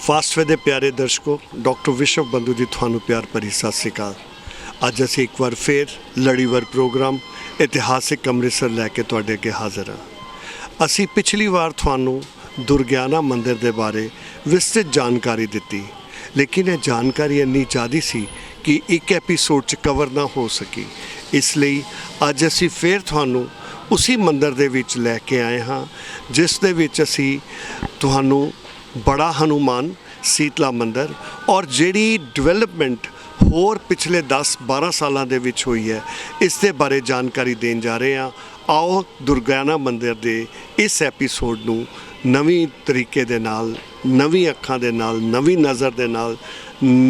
ਫਾਸਟਵੇ ਦੇ ਪਿਆਰੇ ਦਰਸ਼ਕੋ, ਡਾਕਟਰ ਵਿਸ਼ਵ ਬੰਧੂ ਦੀ ਤੁਹਾਨੂੰ ਪਿਆਰ ਭਰੀ ਸਤਿ ਸ਼੍ਰੀ ਅਕਾਲ। ਅੱਜ ਅਸੀਂ ਇੱਕ ਵਾਰ ਫਿਰ ਲੜੀਵਾਰ ਪ੍ਰੋਗਰਾਮ ਇਤਿਹਾਸਿਕ ਅੰਮ੍ਰਿਤਸਰ ਲੈ ਕੇ ਤੁਹਾਡੇ ਅੱਗੇ ਹਾਜ਼ਰ ਹਾਂ। ਅਸੀਂ ਪਿਛਲੀ ਵਾਰ ਤੁਹਾਨੂੰ ਦੁਰਗਿਆਨਾ ਮੰਦਿਰ ਦੇ ਬਾਰੇ ਵਿਸਤ੍ਰਿਤ ਜਾਣਕਾਰੀ ਦਿੱਤੀ, ਲੇਕਿਨ ਇਹ ਜਾਣਕਾਰੀ ਇੰਨੀ ਜ਼ਿਆਦਾ ਸੀ ਕਿ ਇੱਕ ਐਪੀਸੋਡ 'ਚ ਕਵਰ ਨਾ ਹੋ ਸਕੀ। ਇਸ ਲਈ ਅੱਜ ਅਸੀਂ ਫਿਰ ਤੁਹਾਨੂੰ ਉਸੇ ਮੰਦਿਰ ਦੇ ਵਿੱਚ ਲੈ ਕੇ ਆਏ ਹਾਂ, ਜਿਸ ਦੇ ਵਿੱਚ ਅਸੀਂ ਤੁਹਾਨੂੰ बड़ा हनुमान शीतला मंदिर और जिहड़ी डिवेलपमेंट होर पिछले 10-12 सालों के विच हुई है, इस दे बारे जानकारी देन जा रहे हैं। आओ दुर्गियाना मंदिर के इस एपीसोड नूं नवीं तरीके दे नाल, नवीं अखां दे नाल, नवीं नज़र दे नाल,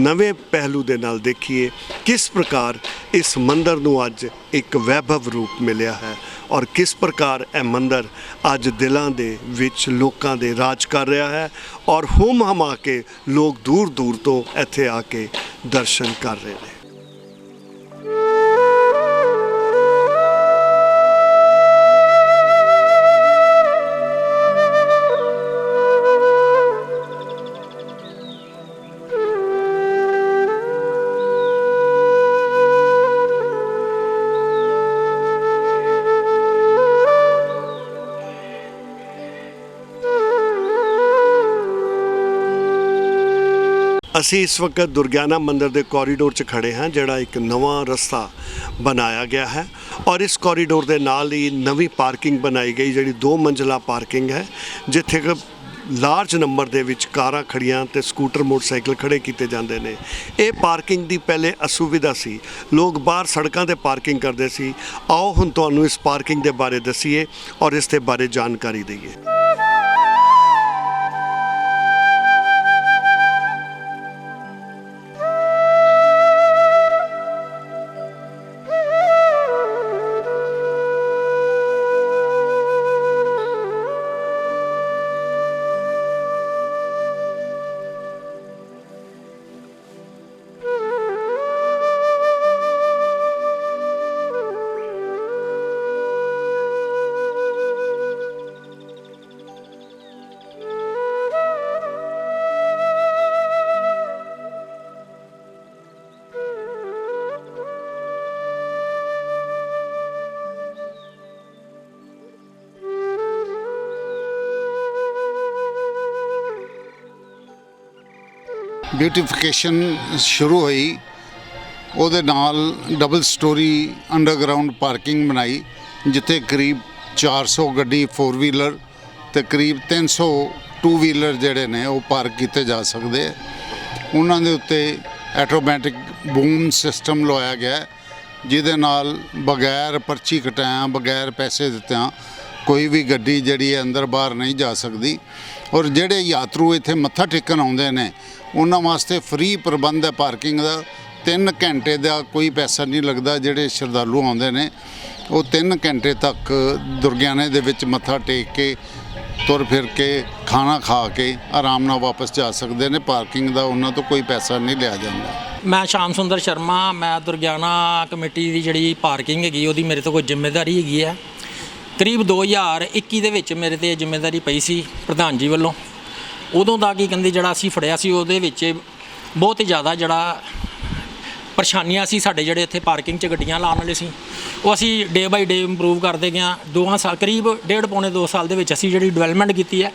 नवे पहलू दे नाल देखिए किस प्रकार इस मंदिर नूं अज एक वैभव रूप मिलिया है और किस प्रकार यह मंदिर अज दिलों के विच लोगों के राज कर रहा है और हुम हमा के लोग दूर दूर तो इत्थे आके दर्शन कर रहे हैं। ਅਸੀਂ इस वक्त दुर्गियाना मंदिर के कॉरीडोर च खड़े हैं, जोड़ा एक नवा रस्ता बनाया गया है और इस कॉरीडोर के नाल ही नवी पार्किंग बनाई गई, जी 2 मंजिला पार्किंग है, जिथे लार्ज नंबर के विच कारां खड़ियां ते स्कूटर मोटरसाइकिल खड़े किए जाते हैं। ये पार्किंग की पहले असुविधा सी, लोग बाहर सड़कों पर पार्किंग करते सी। आओ हुण तुहानूं इस पार्किंग के बारे दसीए और इस दे बारे जानकारी दईए। ब्यूटिफिकेशन शुरू हुई ਉਹਦੇ ਨਾਲ ਡਬਲ ਸਟੋਰੀ ਅੰਡਰਗਰਾਊਂਡ ਪਾਰਕਿੰਗ ਬਣਾਈ, ਜਿੱਥੇ ਕਰੀਬ 400 ਗੱਡੀ 4 ਵੀਲਰ ਅਤੇ ਕਰੀਬ 300 2 ਵੀਲਰ ਜਿਹੜੇ ਨੇ ਉਹ ਪਾਰਕ ਕੀਤੇ ਜਾ ਸਕਦੇ ਆ। ਉਹਨਾਂ ਦੇ ਉੱਤੇ ਆਟੋਮੈਟਿਕ ਬੂਮ ਸਿਸਟਮ ਲਵਾਇਆ ਗਿਆ, ਜਿਹਦੇ ਨਾਲ ਬਗੈਰ ਪਰਚੀ ਕਟਾਇਆ, ਬਗੈਰ ਪੈਸੇ ਦਿੱਤਿਆਂ ਕੋਈ ਵੀ ਗੱਡੀ ਜਿਹੜੀ ਹੈ ਅੰਦਰ ਬਾਹਰ ਨਹੀਂ ਜਾ ਸਕਦੀ। ਔਰ ਜਿਹੜੇ ਯਾਤਰੂ ਇੱਥੇ ਮੱਥਾ ਟੇਕਣ ਆਉਂਦੇ ਨੇ ਉਹਨਾਂ ਵਾਸਤੇ ਫ੍ਰੀ ਪ੍ਰਬੰਧ ਹੈ ਪਾਰਕਿੰਗ ਦਾ। 3 ਘੰਟੇ ਦਾ ਕੋਈ ਪੈਸਾ ਨਹੀਂ ਲੱਗਦਾ। ਜਿਹੜੇ ਸ਼ਰਧਾਲੂ ਆਉਂਦੇ ਨੇ ਉਹ 3 ਘੰਟੇ ਤੱਕ ਦੁਰਗਿਆਨੇ ਦੇ ਵਿੱਚ ਮੱਥਾ ਟੇਕ ਕੇ, ਤੁਰ ਫਿਰ ਕੇ, ਖਾਣਾ ਖਾ ਕੇ ਆਰਾਮ ਨਾਲ ਵਾਪਸ ਜਾ ਸਕਦੇ ਨੇ। ਪਾਰਕਿੰਗ ਦਾ ਉਹਨਾਂ ਤੋਂ ਕੋਈ ਪੈਸਾ ਨਹੀਂ ਲਿਆ ਜਾਂਦਾ। ਮੈਂ ਸ਼ਾਮ ਸੁੰਦਰ ਸ਼ਰਮਾ, ਮੈਂ ਦੁਰਗਿਆਨਾ ਕਮੇਟੀ ਦੀ ਜਿਹੜੀ ਪਾਰਕਿੰਗ ਹੈਗੀ ਉਹਦੀ ਮੇਰੇ ਤੋਂ ਕੋਈ ਜ਼ਿੰਮੇਵਾਰੀ ਹੈਗੀ ਹੈ। ਕਰੀਬ 2021 ਦੇ ਵਿੱਚ ਮੇਰੇ 'ਤੇ ਜ਼ਿੰਮੇਵਾਰੀ ਪਈ ਸੀ ਪ੍ਰਧਾਨ ਜੀ ਵੱਲੋਂ। ਉਦੋਂ ਦਾ ਕੀ ਕਹਿੰਦੇ ਜਿਹੜਾ ਅਸੀਂ ਫੜਿਆ ਸੀ ਉਹਦੇ ਵਿੱਚ ਬਹੁਤ ਹੀ ਜ਼ਿਆਦਾ ਜਿਹੜਾ ਪਰੇਸ਼ਾਨੀਆਂ ਸੀ। ਸਾਡੇ ਜਿਹੜੇ ਇੱਥੇ ਪਾਰਕਿੰਗ 'ਚ ਗੱਡੀਆਂ ਲਾਉਣ ਵਾਲੇ ਸੀ ਉਹ ਅਸੀਂ ਡੇ ਬਾਈ ਡੇ ਇੰਪਰੂਵ ਕਰਦੇ ਗਏ ਹਾਂ। 2 ਸਾਲ ਕਰੀਬ 1.5 ਪੌਣੇ 2 ਸਾਲ ਦੇ ਵਿੱਚ ਅਸੀਂ ਜਿਹੜੀ ਡਿਵੈਲਪਮੈਂਟ ਕੀਤੀ ਹੈ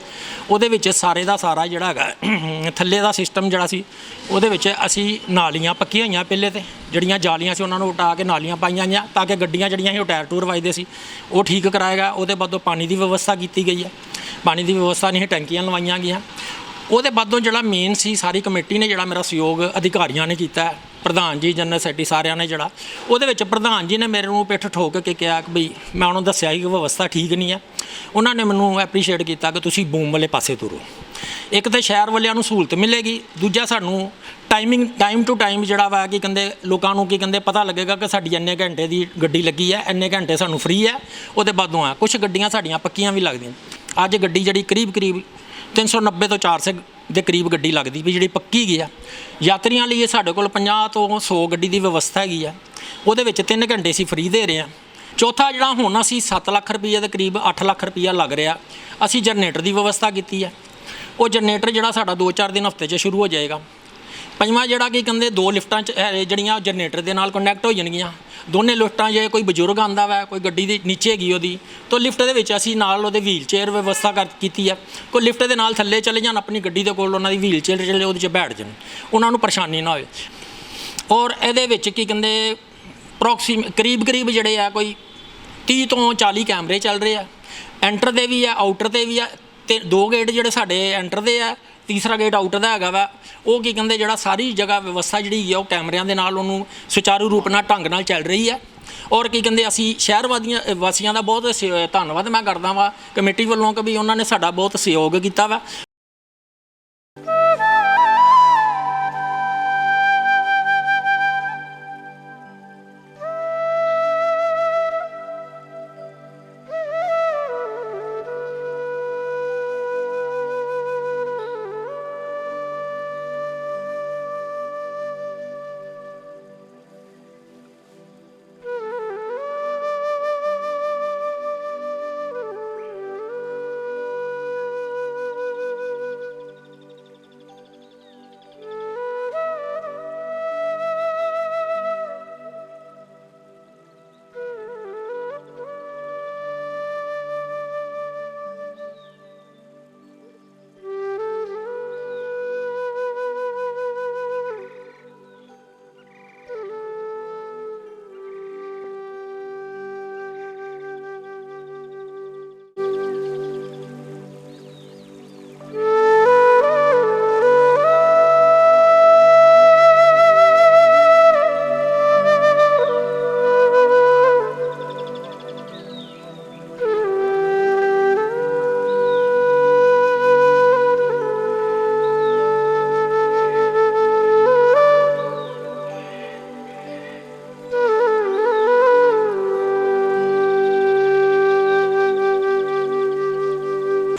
ਉਹਦੇ ਵਿੱਚ ਸਾਰੇ ਦਾ ਸਾਰਾ ਜਿਹੜਾ ਹੈਗਾ ਥੱਲੇ ਦਾ ਸਿਸਟਮ ਜਿਹੜਾ ਸੀ ਉਹਦੇ ਵਿੱਚ ਅਸੀਂ ਨਾਲੀਆਂ ਪੱਕੀਆਂ ਹੋਈਆਂ, ਪਹਿਲੇ ਤੇ ਜਿਹੜੀਆਂ ਜਾਲੀਆਂ ਸੀ ਉਹਨਾਂ ਨੂੰ ਉਟਾ ਕੇ ਨਾਲੀਆਂ ਪਾਈਆਂ ਗਈਆਂ ਤਾਂ ਕਿ ਗੱਡੀਆਂ ਜਿਹੜੀਆਂ ਸੀ ਉਹ ਟਾਇਰ ਟੂਰ ਵੱਜਦੇ ਸੀ ਉਹ ਠੀਕ ਕਰਾਏਗਾ। ਉਹਦੇ ਬਾਅਦੋਂ ਪਾਣੀ ਦੀ ਵਿਵਸਥਾ ਕੀਤੀ ਗਈ ਹੈ। ਪਾਣੀ ਦੀ ਵਿਵਸਥਾ ਨਹੀਂ, ਟੈਂਕੀਆਂ ਲਵਾਈਆਂ ਗਈਆਂ। ਉਹਦੇ ਬਾਅਦੋਂ ਜਿਹੜਾ ਮੇਨ ਸੀ, ਸਾਰੀ ਕਮੇਟੀ ਨੇ ਜਿਹੜਾ ਮੇਰਾ ਸਹਿਯੋਗ ਅਧਿਕਾਰੀਆਂ ਨੇ ਕੀਤਾ, ਪ੍ਰਧਾਨ ਜੀ, ਜਨਰਲ ਸੈਕਟਰੀ ਸਾਰਿਆਂ ਨੇ ਜਿਹੜਾ ਉਹਦੇ ਵਿੱਚ ਪ੍ਰਧਾਨ ਜੀ ਨੇ ਮੇਰੇ ਨੂੰ ਪਿੱਠ ਠੋਕ ਕੇ ਕਿਹਾ ਕਿ ਬਈ ਮੈਂ ਉਹਨੂੰ ਦੱਸਿਆ ਕਿ ਵਿਵਸਥਾ ਠੀਕ ਨਹੀਂ ਹੈ। ਉਹਨਾਂ ਨੇ ਮੈਨੂੰ ਐਪਰੀਸ਼ੀਏਟ ਕੀਤਾ ਕਿ ਤੁਸੀਂ ਬੂਮ ਵਾਲੇ ਪਾਸੇ ਤੁਰੋ। ਇੱਕ ਤਾਂ ਸ਼ਹਿਰ ਵਾਲਿਆਂ ਨੂੰ ਸਹੂਲਤ ਮਿਲੇਗੀ, ਦੂਜਾ ਸਾਨੂੰ ਟਾਈਮ ਟੂ ਟਾਈਮ ਜਿਹੜਾ ਵਾ ਕੀ ਕਹਿੰਦੇ ਲੋਕਾਂ ਨੂੰ ਕੀ ਕਹਿੰਦੇ ਪਤਾ ਲੱਗੇਗਾ ਕਿ ਸਾਡੀ ਇੰਨੇ ਘੰਟੇ ਦੀ ਗੱਡੀ ਲੱਗੀ ਹੈ, ਇੰਨੇ ਘੰਟੇ ਸਾਨੂੰ ਫ੍ਰੀ ਹੈ। ਉਹਦੇ ਬਾਅਦੋਂ ਆ ਕੁਛ ਗੱਡੀਆਂ ਸਾਡੀਆਂ ਪੱਕੀਆਂ ਵੀ ਲੱਗਦੀਆਂ। ਅੱਜ ਗੱਡੀ ਜਿਹੜੀ ਕਰੀਬ 390 ਤੋਂ 400 ਦੇ ਕਰੀਬ ਗੱਡੀ ਲੱਗਦੀ ਵੀ ਜਿਹੜੀ ਪੱਕੀ ਗਈ ਆ। ਯਾਤਰੀਆਂ ਲਈ ਸਾਡੇ ਕੋਲ 50 ਤੋਂ 100 ਗੱਡੀ ਦੀ ਵਿਵਸਥਾ ਹੈਗੀ ਆ। ਉਹਦੇ ਵਿੱਚ 3 ਘੰਟੇ ਅਸੀਂ ਫ੍ਰੀ ਦੇ ਰਹੇ ਹਾਂ। ਚੌਥਾ ਜਿਹੜਾ ਹੁਣ ਅਸੀਂ 7 ਲੱਖ ਰੁਪਈਏ ਦੇ ਕਰੀਬ 8 ਲੱਖ ਰੁਪਈਆ ਲੱਗ ਰਿਹਾ, ਅਸੀਂ ਜਨਰੇਟਰ ਦੀ ਵਿਵਸਥਾ ਕੀਤੀ ਹੈ। ਉਹ ਜਨਰੇਟਰ ਜਿਹੜਾ ਸਾਡਾ 2-4 ਦਿਨ ਹਫ਼ਤੇ 'ਚ ਸ਼ੁਰੂ ਹੋ ਜਾਏਗਾ। ਪੰਜਵਾਂ ਜਿਹੜਾ ਕੀ ਕਹਿੰਦੇ 2 ਲਿਫਟਾਂ 'ਚ ਜਿਹੜੀਆਂ ਜਨਰੇਟਰ ਦੇ ਨਾਲ ਕਨੈਕਟ ਹੋ ਜਾਣਗੀਆਂ। ਦੋਨੇ ਲਿਫਟਾਂ ਜੇ ਕੋਈ ਬਜ਼ੁਰਗ ਆਉਂਦਾ ਵਾ, ਕੋਈ ਗੱਡੀ ਦੇ ਨੀਚੇ ਹੈਗੀ ਉਹਦੀ, ਤਾਂ ਲਿਫਟ ਦੇ ਵਿੱਚ ਅਸੀਂ ਨਾਲ ਉਹਦੇ ਵੀਲ ਚੇਅਰ ਵਿਵਸਥਾ ਕੀਤੀ ਹੈ। ਕੋਈ ਲਿਫਟ ਦੇ ਨਾਲ ਥੱਲੇ ਚਲੇ ਜਾਣ, ਆਪਣੀ ਗੱਡੀ ਦੇ ਕੋਲ ਉਹਨਾਂ ਦੀ ਵੀਲ ਚੇਅਰ ਚੱਲੇ, ਉਹਦੇ 'ਚ ਬੈਠ ਜਾਣ, ਉਹਨਾਂ ਨੂੰ ਪਰੇਸ਼ਾਨੀ ਨਾ ਹੋਵੇ। ਔਰ ਇਹਦੇ ਵਿੱਚ ਕੀ ਕਹਿੰਦੇ ਕਰੀਬ ਜਿਹੜੇ ਆ ਕੋਈ 30 ਤੋਂ 40 ਕੈਮਰੇ ਚੱਲ ਰਹੇ ਆ। ਐਂਟਰ ਦੇ ਵੀ ਆ, ਆਊਟਰ 'ਤੇ ਵੀ ਆ, ਅਤੇ 2 ਗੇਟ ਜਿਹੜੇ ਸਾਡੇ ਐਂਟਰ ਦੇ ਆ, ਤੀਸਰਾ ਗੇਟ ਆਊਟਰ ਦਾ ਹੈਗਾ ਵਾ। ਉਹ ਕੀ ਕਹਿੰਦੇ ਜਿਹੜਾ ਸਾਰੀ ਜਗ੍ਹਾ ਵਿਵਸਥਾ ਜਿਹੜੀ ਹੈ ਉਹ ਕੈਮਰਿਆਂ ਦੇ ਨਾਲ ਉਹਨੂੰ ਸੁਚਾਰੂ ਰੂਪ ਨਾਲ ਢੰਗ ਨਾਲ ਚੱਲ ਰਹੀ ਹੈ। ਔਰ ਕੀ ਕਹਿੰਦੇ ਅਸੀਂ ਸ਼ਹਿਰ ਵਾਸੀਆਂ ਦਾ ਬਹੁਤ ਧੰਨਵਾਦ ਮੈਂ ਕਰਦਾ ਵਾ ਕਮੇਟੀ ਵੱਲੋਂ ਕਿ ਵੀ ਉਹਨਾਂ ਨੇ ਸਾਡਾ ਬਹੁਤ ਸਹਿਯੋਗ ਕੀਤਾ ਵਾ।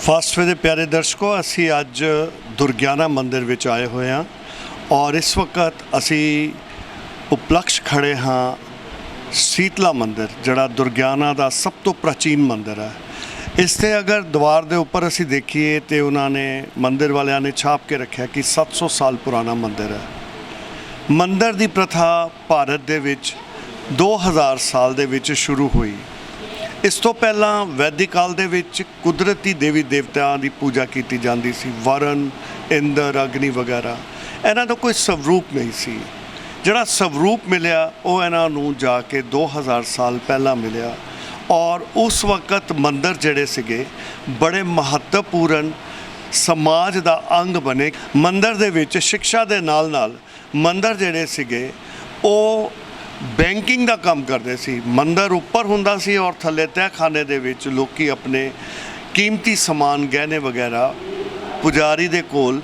ਫਾਸਟਵੇ ਦੇ ਪਿਆਰੇ ਦਰਸ਼ਕੋ, ਅਸੀਂ ਅੱਜ ਦੁਰਗਿਆਨਾ ਮੰਦਿਰ ਵਿੱਚ ਆਏ ਹੋਏ ਹਾਂ ਔਰ ਇਸ ਵਕਤ ਅਸੀਂ ਉਪਲਕਸ਼ ਖੜੇ ਹਾਂ ਸੀਤਲਾ ਮੰਦਿਰ, ਜਿਹੜਾ ਦੁਰਗਿਆਨਾ ਦਾ ਸਭ ਤੋਂ ਪ੍ਰਾਚੀਨ ਮੰਦਿਰ ਹੈ। ਇਸ 'ਤੇ ਅਗਰ ਦੀਵਾਰ ਦੇ ਉੱਪਰ ਅਸੀਂ ਦੇਖੀਏ ਤਾਂ ਉਹਨਾਂ ਨੇ ਮੰਦਿਰ ਵਾਲਿਆਂ ਨੇ ਛਾਪ ਕੇ ਰੱਖਿਆ ਕਿ 700 ਸਾਲ ਪੁਰਾਣਾ ਮੰਦਿਰ ਹੈ। ਮੰਦਿਰ ਦੀ ਪ੍ਰਥਾ ਭਾਰਤ ਦੇ ਵਿੱਚ 2000 ਸਾਲ ਦੇ ਵਿੱਚ ਸ਼ੁਰੂ ਹੋਈ। ਇਸ ਤੋਂ ਪਹਿਲਾਂ ਵੈਦਿਕ ਕਾਲ ਦੇ ਵਿੱਚ ਕੁਦਰਤੀ ਦੇਵੀ ਦੇਵਤਿਆਂ ਦੀ ਪੂਜਾ ਕੀਤੀ ਜਾਂਦੀ ਸੀ, ਵਰਨ, ਇੰਦਰ, ਅਗਨੀ ਵਗੈਰਾ। ਇਹਨਾਂ ਦਾ ਕੋਈ ਸਵਰੂਪ ਨਹੀਂ ਸੀ। ਜਿਹੜਾ ਸਵਰੂਪ ਮਿਲਿਆ ਉਹ ਇਹਨਾਂ ਨੂੰ ਜਾ ਕੇ 2000 ਸਾਲ ਪਹਿਲਾਂ ਮਿਲਿਆ। ਔਰ ਉਸ ਵਕਤ ਮੰਦਰ ਜਿਹੜੇ ਸੀਗੇ ਬੜੇ ਮਹੱਤਵਪੂਰਨ ਸਮਾਜ ਦਾ ਅੰਗ ਬਣੇ। ਮੰਦਰ ਦੇ ਵਿੱਚ ਸਿੱਖਿਆ ਦੇ ਨਾਲ ਨਾਲ ਮੰਦਰ ਜਿਹੜੇ ਸੀਗੇ ਉਹ ਬੈਂਕਿੰਗ ਦਾ ਕੰਮ ਕਰਦੇ ਸੀ। ਮੰਦਰ ਉੱਪਰ ਹੁੰਦਾ ਸੀ ਔਰ ਥੱਲੇ ਤਹਿਖਾਨੇ ਦੇ ਵਿੱਚ ਲੋਕੀ ਆਪਣੇ ਕੀਮਤੀ ਸਮਾਨ ਗਹਿਣੇ ਵਗੈਰਾ ਪੁਜਾਰੀ ਦੇ ਕੋਲ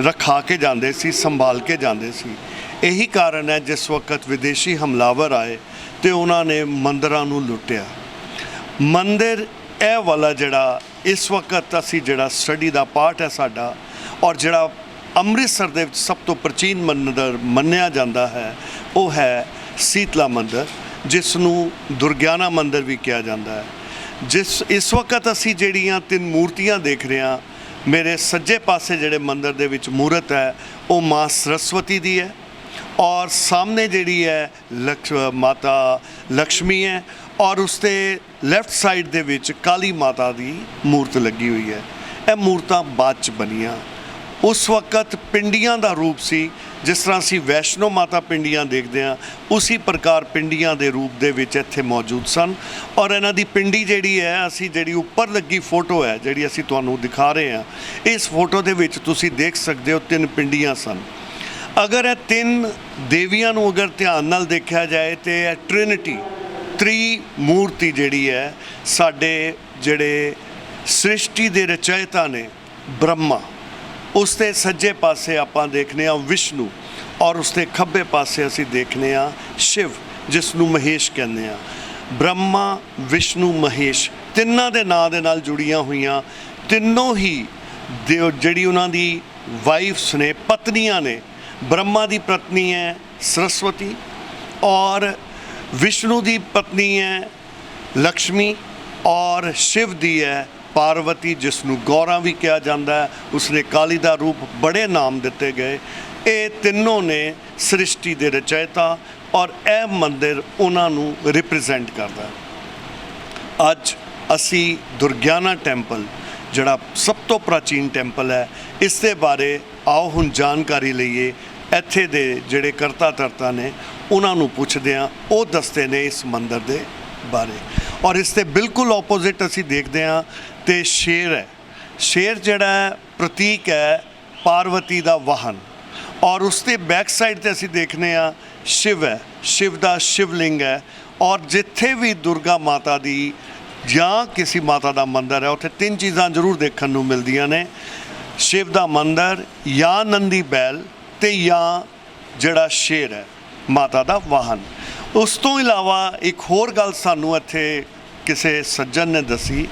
ਰਖਾ ਕੇ ਜਾਂਦੇ ਸੀ, ਸੰਭਾਲ ਕੇ ਜਾਂਦੇ ਸੀ। ਇਹੀ ਕਾਰਨ ਹੈ ਜਿਸ ਵਕਤ ਵਿਦੇਸ਼ੀ ਹਮਲਾਵਰ ਆਏ ਤੇ ਉਹਨਾਂ ਨੇ ਮੰਦਰਾਂ ਨੂੰ ਲੁੱਟਿਆ। ਮੰਦਿਰ ਇਹ ਵਾਲਾ ਜਿਹੜਾ ਇਸ ਵਕਤ ਅਸੀਂ ਜਿਹੜਾ ਸਟੱਡੀ ਦਾ ਪਾਰਟ ਹੈ ਸਾਡਾ, ਔਰ ਜਿਹੜਾ ਅੰਮ੍ਰਿਤਸਰ ਦੇ ਵਿੱਚ ਸਭ ਤੋਂ ਪ੍ਰਾਚੀਨ ਮੰਦਿਰ ਮੰਨਿਆ ਜਾਂਦਾ ਹੈ ਉਹ ਹੈ ਸੀਤਲਾ ਮੰਦਿਰ, ਜਿਸ ਨੂੰ ਦੁਰਗਿਆਨਾ ਮੰਦਿਰ ਵੀ ਕਿਹਾ ਜਾਂਦਾ ਹੈ। ਇਸ ਵਕਤ ਅਸੀਂ ਜਿਹੜੀਆਂ 3 ਮੂਰਤੀਆਂ ਦੇਖ ਰਹੇ ਹਾਂ, ਮੇਰੇ ਸੱਜੇ ਪਾਸੇ ਜਿਹੜੇ ਮੰਦਿਰ ਦੇ ਵਿੱਚ ਮੂਰਤ ਹੈ ਉਹ ਮਾਂ ਸਰਸਵਤੀ ਦੀ ਹੈ, ਔਰ ਸਾਹਮਣੇ ਜਿਹੜੀ ਹੈ ਮਾਤਾ ਲਕਸ਼ਮੀ ਹੈ, ਔਰ ਉਸ ਦੇ ਲੈਫਟ ਸਾਈਡ ਦੇ ਵਿੱਚ ਕਾਲੀ ਮਾਤਾ ਦੀ ਮੂਰਤ ਲੱਗੀ ਹੋਈ ਹੈ। ਇਹ ਮੂਰਤਾਂ ਬਾਅਦ 'ਚ ਬਣੀਆਂ। ਉਸ ਵਕਤ ਪਿੰਡੀਆਂ ਦਾ ਰੂਪ ਸੀ, ਜਿਸ ਤਰ੍ਹਾਂ ਅਸੀਂ ਵੈਸ਼ਨੋ ਮਾਤਾ ਪਿੰਡੀਆਂ ਦੇਖਦੇ ਹਾਂ ਉਸੇ ਪ੍ਰਕਾਰ ਪਿੰਡੀਆਂ ਦੇ ਰੂਪ ਦੇ ਵਿੱਚ ਇੱਥੇ ਮੌਜੂਦ ਸਨ। ਔਰ ਇਹਨਾਂ ਦੀ ਪਿੰਡੀ ਜਿਹੜੀ ਹੈ, ਅਸੀਂ ਜਿਹੜੀ ਉੱਪਰ ਲੱਗੀ ਫੋਟੋ ਹੈ ਜਿਹੜੀ ਅਸੀਂ ਤੁਹਾਨੂੰ ਦਿਖਾ ਰਹੇ ਹਾਂ, ਇਸ ਫੋਟੋ ਦੇ ਵਿੱਚ ਤੁਸੀਂ ਦੇਖ ਸਕਦੇ ਹੋ 3 ਪਿੰਡੀਆਂ ਸਨ। ਅਗਰ ਇਹ 3 ਦੇਵੀਆਂ ਨੂੰ ਅਗਰ ਧਿਆਨ ਨਾਲ ਦੇਖਿਆ ਜਾਏ ਤੇ ਇਹ ਟ੍ਰਿਨਿਟੀ ਮੂਰਤੀ ਜਿਹੜੀ ਹੈ ਸਾਡੇ ਜਿਹੜੇ ਸ੍ਰਿਸ਼ਟੀ ਦੇ ਰਚਇਤਾ ਨੇ ਬ੍ਰਹਮਾ, ਉਸ ਦੇ ਸੱਜੇ ਪਾਸੇ ਆਪਾਂ ਦੇਖਦੇ ਹਾਂ ਵਿਸ਼ਨੂੰ, ਔਰ ਉਸ ਦੇ ਖੱਬੇ ਪਾਸੇ ਅਸੀਂ ਦੇਖਦੇ ਹਾਂ ਸ਼ਿਵ, ਜਿਸ ਨੂੰ ਮਹੇਸ਼ ਕਹਿੰਦੇ ਹਾਂ। ਬ੍ਰਹਮਾ, ਵਿਸ਼ਨੂੰ, ਮਹੇਸ਼ ਤਿੰਨਾਂ ਦੇ ਨਾਂ ਦੇ ਨਾਲ ਜੁੜੀਆਂ ਹੋਈਆਂ। ਤਿੰਨੋਂ ਹੀ ਜਿਹੜੀ ਉਹਨਾਂ ਦੀ ਵਾਈਫਸ ਨੇ, ਪਤਨੀਆਂ ਨੇ। ਬ੍ਰਹਮਾ ਦੀ ਪਤਨੀ ਹੈ ਸਰਸਵਤੀ, ਔਰ ਵਿਸ਼ਨੂੰ ਦੀ ਪਤਨੀ ਹੈ ਲਕਸ਼ਮੀ, ਔਰ ਸ਼ਿਵ ਦੀ ਹੈ ਪਾਰਵਤੀ, ਜਿਸ ਨੂੰ ਗੌਰਾ ਵੀ ਕਿਹਾ ਜਾਂਦਾ ਹੈ। ਉਸਨੇ ਕਾਲੀ ਦਾ ਰੂਪ, ਬੜੇ ਨਾਮ ਦਿੱਤੇ ਗਏ। ਇਹ ਤਿੰਨੋਂ ਨੇ ਸ੍ਰਿਸ਼ਟੀ ਦੇ ਰਚਇਤਾ, ਔਰ ਇਹ ਮੰਦਿਰ ਉਹਨਾਂ ਨੂੰ ਰਿਪਰੈਜ਼ੈਂਟ ਕਰਦਾ। ਅੱਜ ਅਸੀਂ ਦੁਰਗਿਆਨਾ ਟੈਂਪਲ, ਜਿਹੜਾ ਸਭ ਤੋਂ ਪ੍ਰਾਚੀਨ ਟੈਂਪਲ ਹੈ, ਇਸ ਦੇ ਬਾਰੇ ਆਓ ਹੁਣ ਜਾਣਕਾਰੀ ਲਈਏ। ਇੱਥੇ ਦੇ ਜਿਹੜੇ ਕਰਤਾ ਧਰਤਾ ਨੇ ਉਹਨਾਂ ਨੂੰ ਪੁੱਛਦੇ ਹਾਂ, ਉਹ ਦੱਸਦੇ ਨੇ ਇਸ ਮੰਦਿਰ ਦੇ ਬਾਰੇ। ਔਰ ਇਸ ਦੇ ਬਿਲਕੁਲ ਆਪੋਜ਼ਿਟ ਅਸੀਂ ਦੇਖਦੇ ਹਾਂ ਤੇ ਸ਼ੇਰ ਹੈ। ਸ਼ੇਰ ਜਿਹੜਾ ਪ੍ਰਤੀਕ ਹੈ ਪਾਰਵਤੀ ਦਾ ਵਾਹਨ, ਔਰ ਉਸ ਦੇ ਬੈਕ ਸਾਈਡ ਤੇ ਅਸੀਂ ਦੇਖਦੇ ਹਾਂ ਸ਼ਿਵ ਹੈ, ਸ਼ਿਵ ਦਾ ਸ਼ਿਵਲਿੰਗ ਹੈ। ਔਰ ਜਿੱਥੇ ਵੀ ਦੁਰਗਾ ਮਾਤਾ ਦੀ ਜਾਂ ਕਿਸੇ ਮਾਤਾ ਦਾ ਮੰਦਿਰ ਹੈ, ਉੱਥੇ 3 ਚੀਜ਼ਾਂ ਜ਼ਰੂਰ ਦੇਖਣ ਨੂੰ ਮਿਲਦੀਆਂ ਨੇ। ਸ਼ਿਵ ਦਾ ਮੰਦਿਰ, ਜਾਂ ਨੰਦੀ ਬੈਲ, ਤੇ ਜਾਂ ਜਿਹੜਾ ਸ਼ੇਰ ਹੈ ਮਾਤਾ ਦਾ ਵਾਹਨ। ਉਸ ਤੋਂ ਇਲਾਵਾ ਇੱਕ ਹੋਰ ਗੱਲ ਸਾਨੂੰ ਇੱਥੇ ਕਿਸੇ ਸੱਜਣ ਨੇ ਦੱਸੀ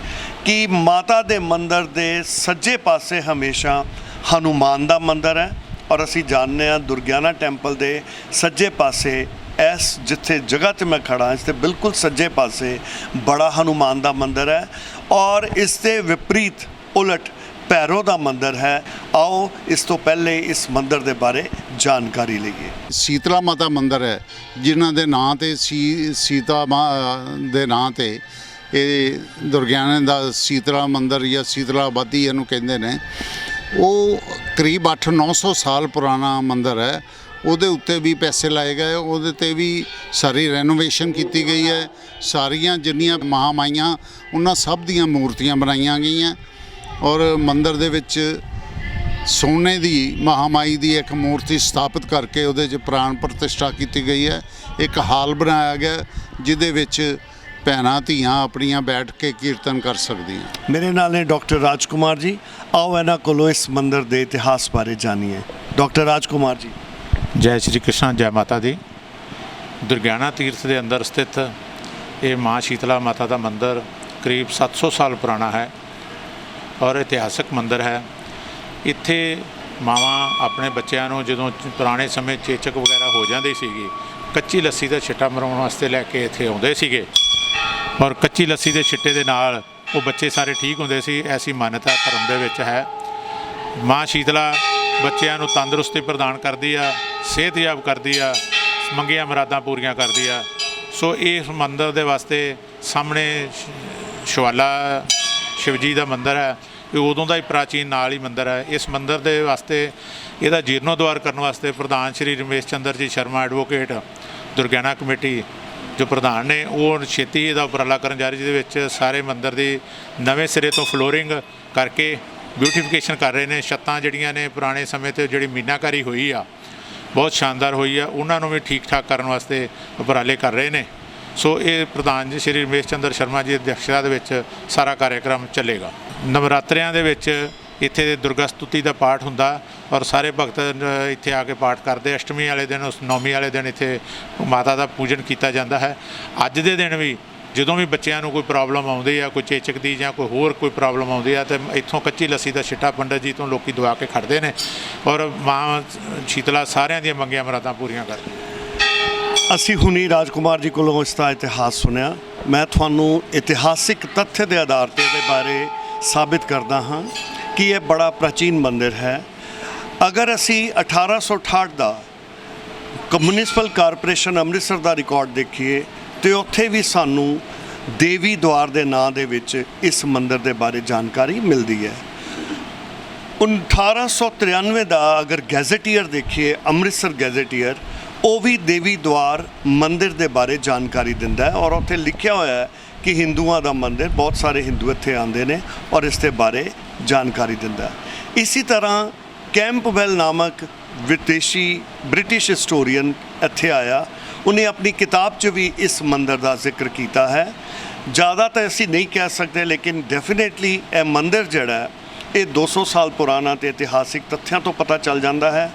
ਕਿ ਮਾਤਾ ਦੇ ਮੰਦਿਰ ਦੇ ਸੱਜੇ ਪਾਸੇ ਹਮੇਸ਼ਾ ਹਨੂਮਾਨ ਦਾ ਮੰਦਿਰ ਹੈ, ਔਰ ਅਸੀਂ ਜਾਣਦੇ ਹਾਂ ਦੁਰਗਿਆਨਾ ਟੈਂਪਲ ਦੇ ਸੱਜੇ ਪਾਸੇ ਇਸ ਜਿੱਥੇ ਜਗ੍ਹਾ 'ਤੇ ਮੈਂ ਖੜਾ, ਇਸ ਦੇ ਬਿਲਕੁਲ ਸੱਜੇ ਪਾਸੇ ਬੜਾ ਹਨੂਮਾਨ ਦਾ ਮੰਦਿਰ ਹੈ, ਔਰ ਇਸ ਦੇ ਵਿਪਰੀਤ ਉਲਟ ਭੈਰੋ ਦਾ ਮੰਦਿਰ ਹੈ। ਆਓ ਇਸ ਤੋਂ ਪਹਿਲੇ ਇਸ ਮੰਦਿਰ ਦੇ ਬਾਰੇ ਜਾਣਕਾਰੀ ਲਈਏ। ਸੀਤਲਾ ਮਾਤਾ ਮੰਦਿਰ ਹੈ, ਜਿਨ੍ਹਾਂ ਦੇ ਨਾਂ ਤੇ ਸੀਤਾ ਦੇ ਨਾਂ ਤੇ ਇਹ ਦੁਰਗਿਆਨੇ ਦਾ ਸੀਤਲਾ ਮੰਦਿਰ ਜਾਂ ਸੀਤਲਾ ਆਬਾਦੀ ਇਹਨੂੰ ਕਹਿੰਦੇ ਨੇ। ਉਹ ਕਰੀਬ 800-900 ਸਾਲ ਪੁਰਾਣਾ ਮੰਦਿਰ ਹੈ। ਉਹਦੇ ਉੱਤੇ ਵੀ ਪੈਸੇ ਲਾਏ ਗਏ, ਉਹਦੇ 'ਤੇ ਵੀ ਸਾਰੀ ਰੈਨੋਵੇਸ਼ਨ ਕੀਤੀ ਗਈ ਹੈ। ਸਾਰੀਆਂ ਜਿੰਨੀਆਂ ਮਹਾਮਾਈਆਂ ਉਹਨਾਂ ਸਭ ਦੀਆਂ ਮੂਰਤੀਆਂ ਬਣਾਈਆਂ ਗਈਆਂ, ਔਰ ਮੰਦਿਰ ਦੇ ਵਿੱਚ ਸੋਨੇ ਦੀ ਮਹਾਮਾਈ ਦੀ ਇੱਕ ਮੂਰਤੀ ਸਥਾਪਿਤ ਕਰਕੇ ਉਹਦੇ 'ਚ ਪ੍ਰਾਣ ਪ੍ਰਤਿਸ਼ਠਾ ਕੀਤੀ ਗਈ ਹੈ। ਇੱਕ ਹਾਲ ਬਣਾਇਆ ਗਿਆ ਜਿਹਦੇ ਵਿੱਚ ਭੈਣਾਂ ਧੀਆਂ ਆਪਣੀਆਂ ਬੈਠ ਕੇ ਕੀਰਤਨ ਕਰ ਸਕਦੀਆਂ। ਮੇਰੇ ਨਾਲ ਨੇ ਡਾਕਟਰ ਰਾਜਕੁਮਾਰ ਜੀ। ਆਓ ਇਹਨਾਂ ਕੋਲੋਂ ਇਸ ਮੰਦਿਰ ਦੇ ਇਤਿਹਾਸ ਬਾਰੇ ਜਾਣੀਏ। ਡਾਕਟਰ ਰਾਜਕੁਮਾਰ ਜੀ। ਜੈ ਸ਼੍ਰੀ ਕ੍ਰਿਸ਼ਨ, ਜੈ ਮਾਤਾ ਦੀ। ਦੁਰਗਿਆਨਾ ਤੀਰਥ ਦੇ ਅੰਦਰ ਸਥਿਤ ਇਹ ਮਾਂ ਸ਼ੀਤਲਾ ਮਾਤਾ ਦਾ ਮੰਦਿਰ ਕਰੀਬ 700 ਸਾਲ ਪੁਰਾਣਾ ਹੈ ਔਰ ਇਤਿਹਾਸਕ ਮੰਦਿਰ ਹੈ। ਇੱਥੇ ਮਾਵਾਂ ਆਪਣੇ ਬੱਚਿਆਂ ਨੂੰ ਜਦੋਂ ਪੁਰਾਣੇ ਸਮੇਂ ਚੇਚਕ ਵਗੈਰਾ ਹੋ ਜਾਂਦੀ ਸੀਗੀ, ਕੱਚੀ ਲੱਸੀ ਦਾ ਛਿੱਟਾ ਮਰਾਉਣ ਵਾਸਤੇ ਲੈ ਕੇ ਇੱਥੇ ਆਉਂਦੇ ਸੀਗੇ, ਔਰ ਕੱਚੀ ਲੱਸੀ ਦੇ ਛਿੱਟੇ ਦੇ ਨਾਲ ਉਹ ਬੱਚੇ ਸਾਰੇ ਠੀਕ ਹੁੰਦੇ ਸੀ। ਐਸੀ ਮਾਨਤਾ ਧਰਮ ਦੇ ਵਿੱਚ ਹੈ। ਮਾਂ ਸ਼ੀਤਲਾ ਬੱਚਿਆਂ ਨੂੰ ਤੰਦਰੁਸਤੀ ਪ੍ਰਦਾਨ ਕਰਦੀ ਆ, ਸਿਹਤਯਾਬ ਕਰਦੀ ਆ, ਮੰਗੀਆਂ ਮੁਰਾਦਾਂ ਪੂਰੀਆਂ ਕਰਦੀ ਆ। ਸੋ ਇਸ ਮੰਦਿਰ ਦੇ ਵਾਸਤੇ ਸਾਹਮਣੇ ਸ਼ਿਵਾਲਾ ਸ਼ਿਵਜੀ ਦਾ ਮੰਦਿਰ ਹੈ, ਇਹ ਉਦੋਂ ਦਾ ਹੀ ਪ੍ਰਾਚੀਨ ਨਾਲ ਹੀ ਮੰਦਿਰ ਹੈ। ਇਸ ਮੰਦਿਰ ਦੇ ਵਾਸਤੇ ਇਹਦਾ ਜੀਰਨੋਦਵਾਰ ਕਰਨ ਵਾਸਤੇ ਪ੍ਰਧਾਨ ਸ਼੍ਰੀ ਰਮੇਸ਼ ਚੰਦਰ ਜੀ ਸ਼ਰਮਾ ਐਡਵੋਕੇਟ ਦੁਰਗਿਆਣਾ ਕਮੇਟੀ ਜੋ ਪ੍ਰਧਾਨ ਨੇ ਉਹ ਛੇਤੀ ਇਹਦਾ ਉਪਰਾਲਾ ਕਰਨ ਜਾ ਰਹੀ, ਜਿਹਦੇ ਵਿੱਚ ਸਾਰੇ ਮੰਦਿਰ ਦੀ ਨਵੇਂ ਸਿਰੇ ਤੋਂ ਫਲੋਰਿੰਗ ਕਰਕੇ ਬਿਊਟੀਫਿਕੇਸ਼ਨ ਕਰ ਰਹੇ ਨੇ। ਛੱਤਾਂ ਜਿਹੜੀਆਂ ਨੇ ਪੁਰਾਣੇ ਸਮੇਂ 'ਤੇ ਜਿਹੜੀ ਮੀਨਾਕਾਰੀ ਹੋਈ ਆ ਬਹੁਤ ਸ਼ਾਨਦਾਰ ਹੋਈ ਆ, ਉਹਨਾਂ ਨੂੰ ਵੀ ਠੀਕ ਠਾਕ ਕਰਨ ਵਾਸਤੇ ਉਪਰਾਲੇ ਕਰ ਰਹੇ ਨੇ। ਸੋ ਇਹ ਪ੍ਰਧਾਨ ਜੀ ਸ਼੍ਰੀ ਰਮੇਸ਼ ਚੰਦਰ ਸ਼ਰਮਾ ਜੀ ਦੀ ਅਧਿਕਸ਼ਤਾ ਦੇ ਵਿੱਚ ਸਾਰਾ ਕਾਰਿਆਕ੍ਰਮ ਚੱਲੇਗਾ। ਨਵਰਾਤਰਿਆਂ ਦੇ ਵਿੱਚ ਇੱਥੇ ਦੁਰਗਾ ਸਤੁਤੀ ਦਾ ਪਾਠ ਹੁੰਦਾ ਔਰ ਸਾਰੇ ਭਗਤ ਇੱਥੇ ਆ ਕੇ ਪਾਠ ਕਰਦੇ। ਅਸ਼ਟਮੀ ਵਾਲੇ ਦਿਨ, ਉਸ ਨੌਮੀ ਵਾਲੇ ਦਿਨ ਇੱਥੇ ਮਾਤਾ ਦਾ ਪੂਜਨ ਕੀਤਾ ਜਾਂਦਾ ਹੈ। ਅੱਜ ਦੇ ਦਿਨ ਵੀ ਜਦੋਂ ਵੀ ਬੱਚਿਆਂ ਨੂੰ ਕੋਈ ਪ੍ਰੋਬਲਮ ਆਉਂਦੀ ਆ, ਕੋਈ ਚੇਚਕ ਦੀ ਜਾਂ ਕੋਈ ਹੋਰ ਕੋਈ ਪ੍ਰੋਬਲਮ ਆਉਂਦੀ ਆ, ਤਾਂ ਇੱਥੋਂ ਕੱਚੀ ਲੱਸੀ ਦਾ ਛਿੱਟਾ ਪੰਡਤ ਜੀ ਤੋਂ ਲੋਕੀ ਦਵਾ ਕੇ ਖੜਦੇ ਨੇ ਔਰ ਮਾਂ ਸ਼ੀਤਲਾ ਸਾਰਿਆਂ ਦੀਆਂ ਮੰਗੀਆਂ ਮੁਰਾਦਾਂ ਪੂਰੀਆਂ ਕਰਦੀ। ਅਸੀਂ ਹੁਣੀ ਰਾਜਕੁਮਾਰ ਜੀ ਕੋਲੋਂ ਇਸ ਦਾ ਇਤਿਹਾਸ ਸੁਣਿਆ। ਮੈਂ ਤੁਹਾਨੂੰ ਇਤਿਹਾਸਿਕ ਤੱਥ ਦੇ ਆਧਾਰ 'ਤੇ ਇਹਦੇ ਬਾਰੇ ਸਾਬਿਤ ਕਰਦਾ ਹਾਂ ਕਿ ਇਹ ਬੜਾ ਪ੍ਰਾਚੀਨ ਮੰਦਿਰ ਹੈ। ਅਗਰ ਅਸੀਂ 1868 ਦਾ ਮਿਊਨਿਸਪਲ ਕਾਰਪੋਰੇਸ਼ਨ ਅੰਮ੍ਰਿਤਸਰ ਦਾ ਰਿਕਾਰਡ ਦੇਖੀਏ ਤੇ ਉੱਥੇ ਵੀ ਸਾਨੂੰ ਦੇਵੀ ਦੁਆਰ ਦੇ ਨਾਂ ਦੇ ਵਿੱਚ ਇਸ ਮੰਦਿਰ ਦੇ ਬਾਰੇ ਜਾਣਕਾਰੀ ਮਿਲਦੀ ਹੈ। 1893 ਦਾ ਅਗਰ ਗੈਜ਼ਟੀਅਰ ਦੇਖੀਏ, ਅੰਮ੍ਰਿਤਸਰ ਗੈਜ਼ਟੀਅਰ, ਉਹ ਵੀ ਦੇਵੀ ਦੁਆਰ ਮੰਦਿਰ ਦੇ ਬਾਰੇ ਜਾਣਕਾਰੀ ਦਿੰਦਾ ਹੈ ਔਰ ਉੱਥੇ ਲਿਖਿਆ ਹੋਇਆ ਹੈ ਕਿ ਹਿੰਦੂਆਂ ਦਾ ਮੰਦਿਰ, ਬਹੁਤ ਸਾਰੇ ਹਿੰਦੂ ਇੱਥੇ ਆਉਂਦੇ ਨੇ ਔਰ ਇਸ ਦੇ ਬਾਰੇ ਜਾਣਕਾਰੀ ਦਿੰਦਾ ਹੈ। ਇਸੇ ਤਰ੍ਹਾਂ ਕੈਂਪਬੈਲ ਨਾਮਕ ਵਿਦੇਸ਼ੀ ਬ੍ਰਿਟਿਸ਼ ਹਿਸਟੋਰੀਅਨ ਇੱਥੇ ਆਇਆ, ਉਹਨੇ ਆਪਣੀ ਕਿਤਾਬ 'ਚ ਵੀ ਇਸ ਮੰਦਿਰ ਦਾ ਜ਼ਿਕਰ ਕੀਤਾ ਹੈ। ਜ਼ਿਆਦਾ ਤਾਂ ਅਸੀਂ ਨਹੀਂ ਕਹਿ ਸਕਦੇ, ਲੇਕਿਨ ਡੈਫੀਨੇਟਲੀ ਇਹ ਮੰਦਿਰ ਜਿਹੜਾ ਇਹ 200 ਸਾਲ ਪੁਰਾਣਾ ਤੇ ਇਤਿਹਾਸਿਕ ਤੱਥਾਂ ਤੋਂ ਪਤਾ ਚੱਲ ਜਾਂਦਾ ਹੈ।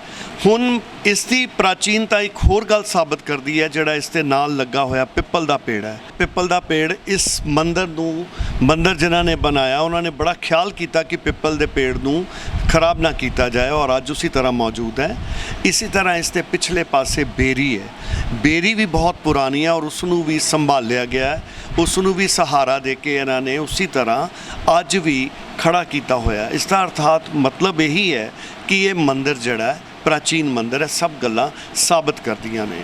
ਹੁਣ ਇਸ ਦੀ ਪ੍ਰਾਚੀਨਤਾ ਇੱਕ ਹੋਰ ਗੱਲ ਸਾਬਤ ਕਰਦੀ ਹੈ, ਜਿਹੜਾ ਇਸ ਦੇ ਨਾਲ ਲੱਗਾ ਹੋਇਆ ਪਿੱਪਲ ਦਾ ਪੇੜ ਹੈ। ਪਿੱਪਲ ਦਾ ਪੇੜ ਇਸ ਮੰਦਿਰ ਜਿਨ੍ਹਾਂ ਨੇ ਬਣਾਇਆ ਉਹਨਾਂ ਨੇ ਬੜਾ ਖਿਆਲ ਕੀਤਾ ਕਿ ਪਿੱਪਲ ਦੇ ਪੇੜ ਨੂੰ ਖਰਾਬ ਨਾ ਕੀਤਾ ਜਾਏ ਔਰ ਅੱਜ ਉਸੇ ਤਰ੍ਹਾਂ ਮੌਜੂਦ ਹੈ। ਇਸੇ ਤਰ੍ਹਾਂ ਇਸ ਦੇ ਪਿਛਲੇ ਪਾਸੇ ਬੇਰੀ ਹੈ। ਬੇਰੀ ਵੀ ਬਹੁਤ ਪੁਰਾਣੀ ਹੈ ਔਰ ਉਸ ਨੂੰ ਵੀ ਸੰਭਾਲਿਆ ਗਿਆ ਹੈ, ਉਸ ਨੂੰ ਵੀ ਸਹਾਰਾ ਦੇ ਕੇ ਇਹਨਾਂ ਨੇ ਉਸੇ ਤਰ੍ਹਾਂ ਅੱਜ ਵੀ ਖੜਾ ਕੀਤਾ ਹੋਇਆ। ਇਸ ਦਾ ਅਰਥਾਤ ਮਤਲਬ ਇਹੀ ਹੈ ਕਿ ਇਹ ਮੰਦਿਰ ਜਿਹੜਾ ਪ੍ਰਾਚੀਨ ਮੰਦਿਰ ਹੈ। ਸਭ ਗੱਲਾਂ ਸਾਬਤ ਕਰਦੀਆਂ ਨੇ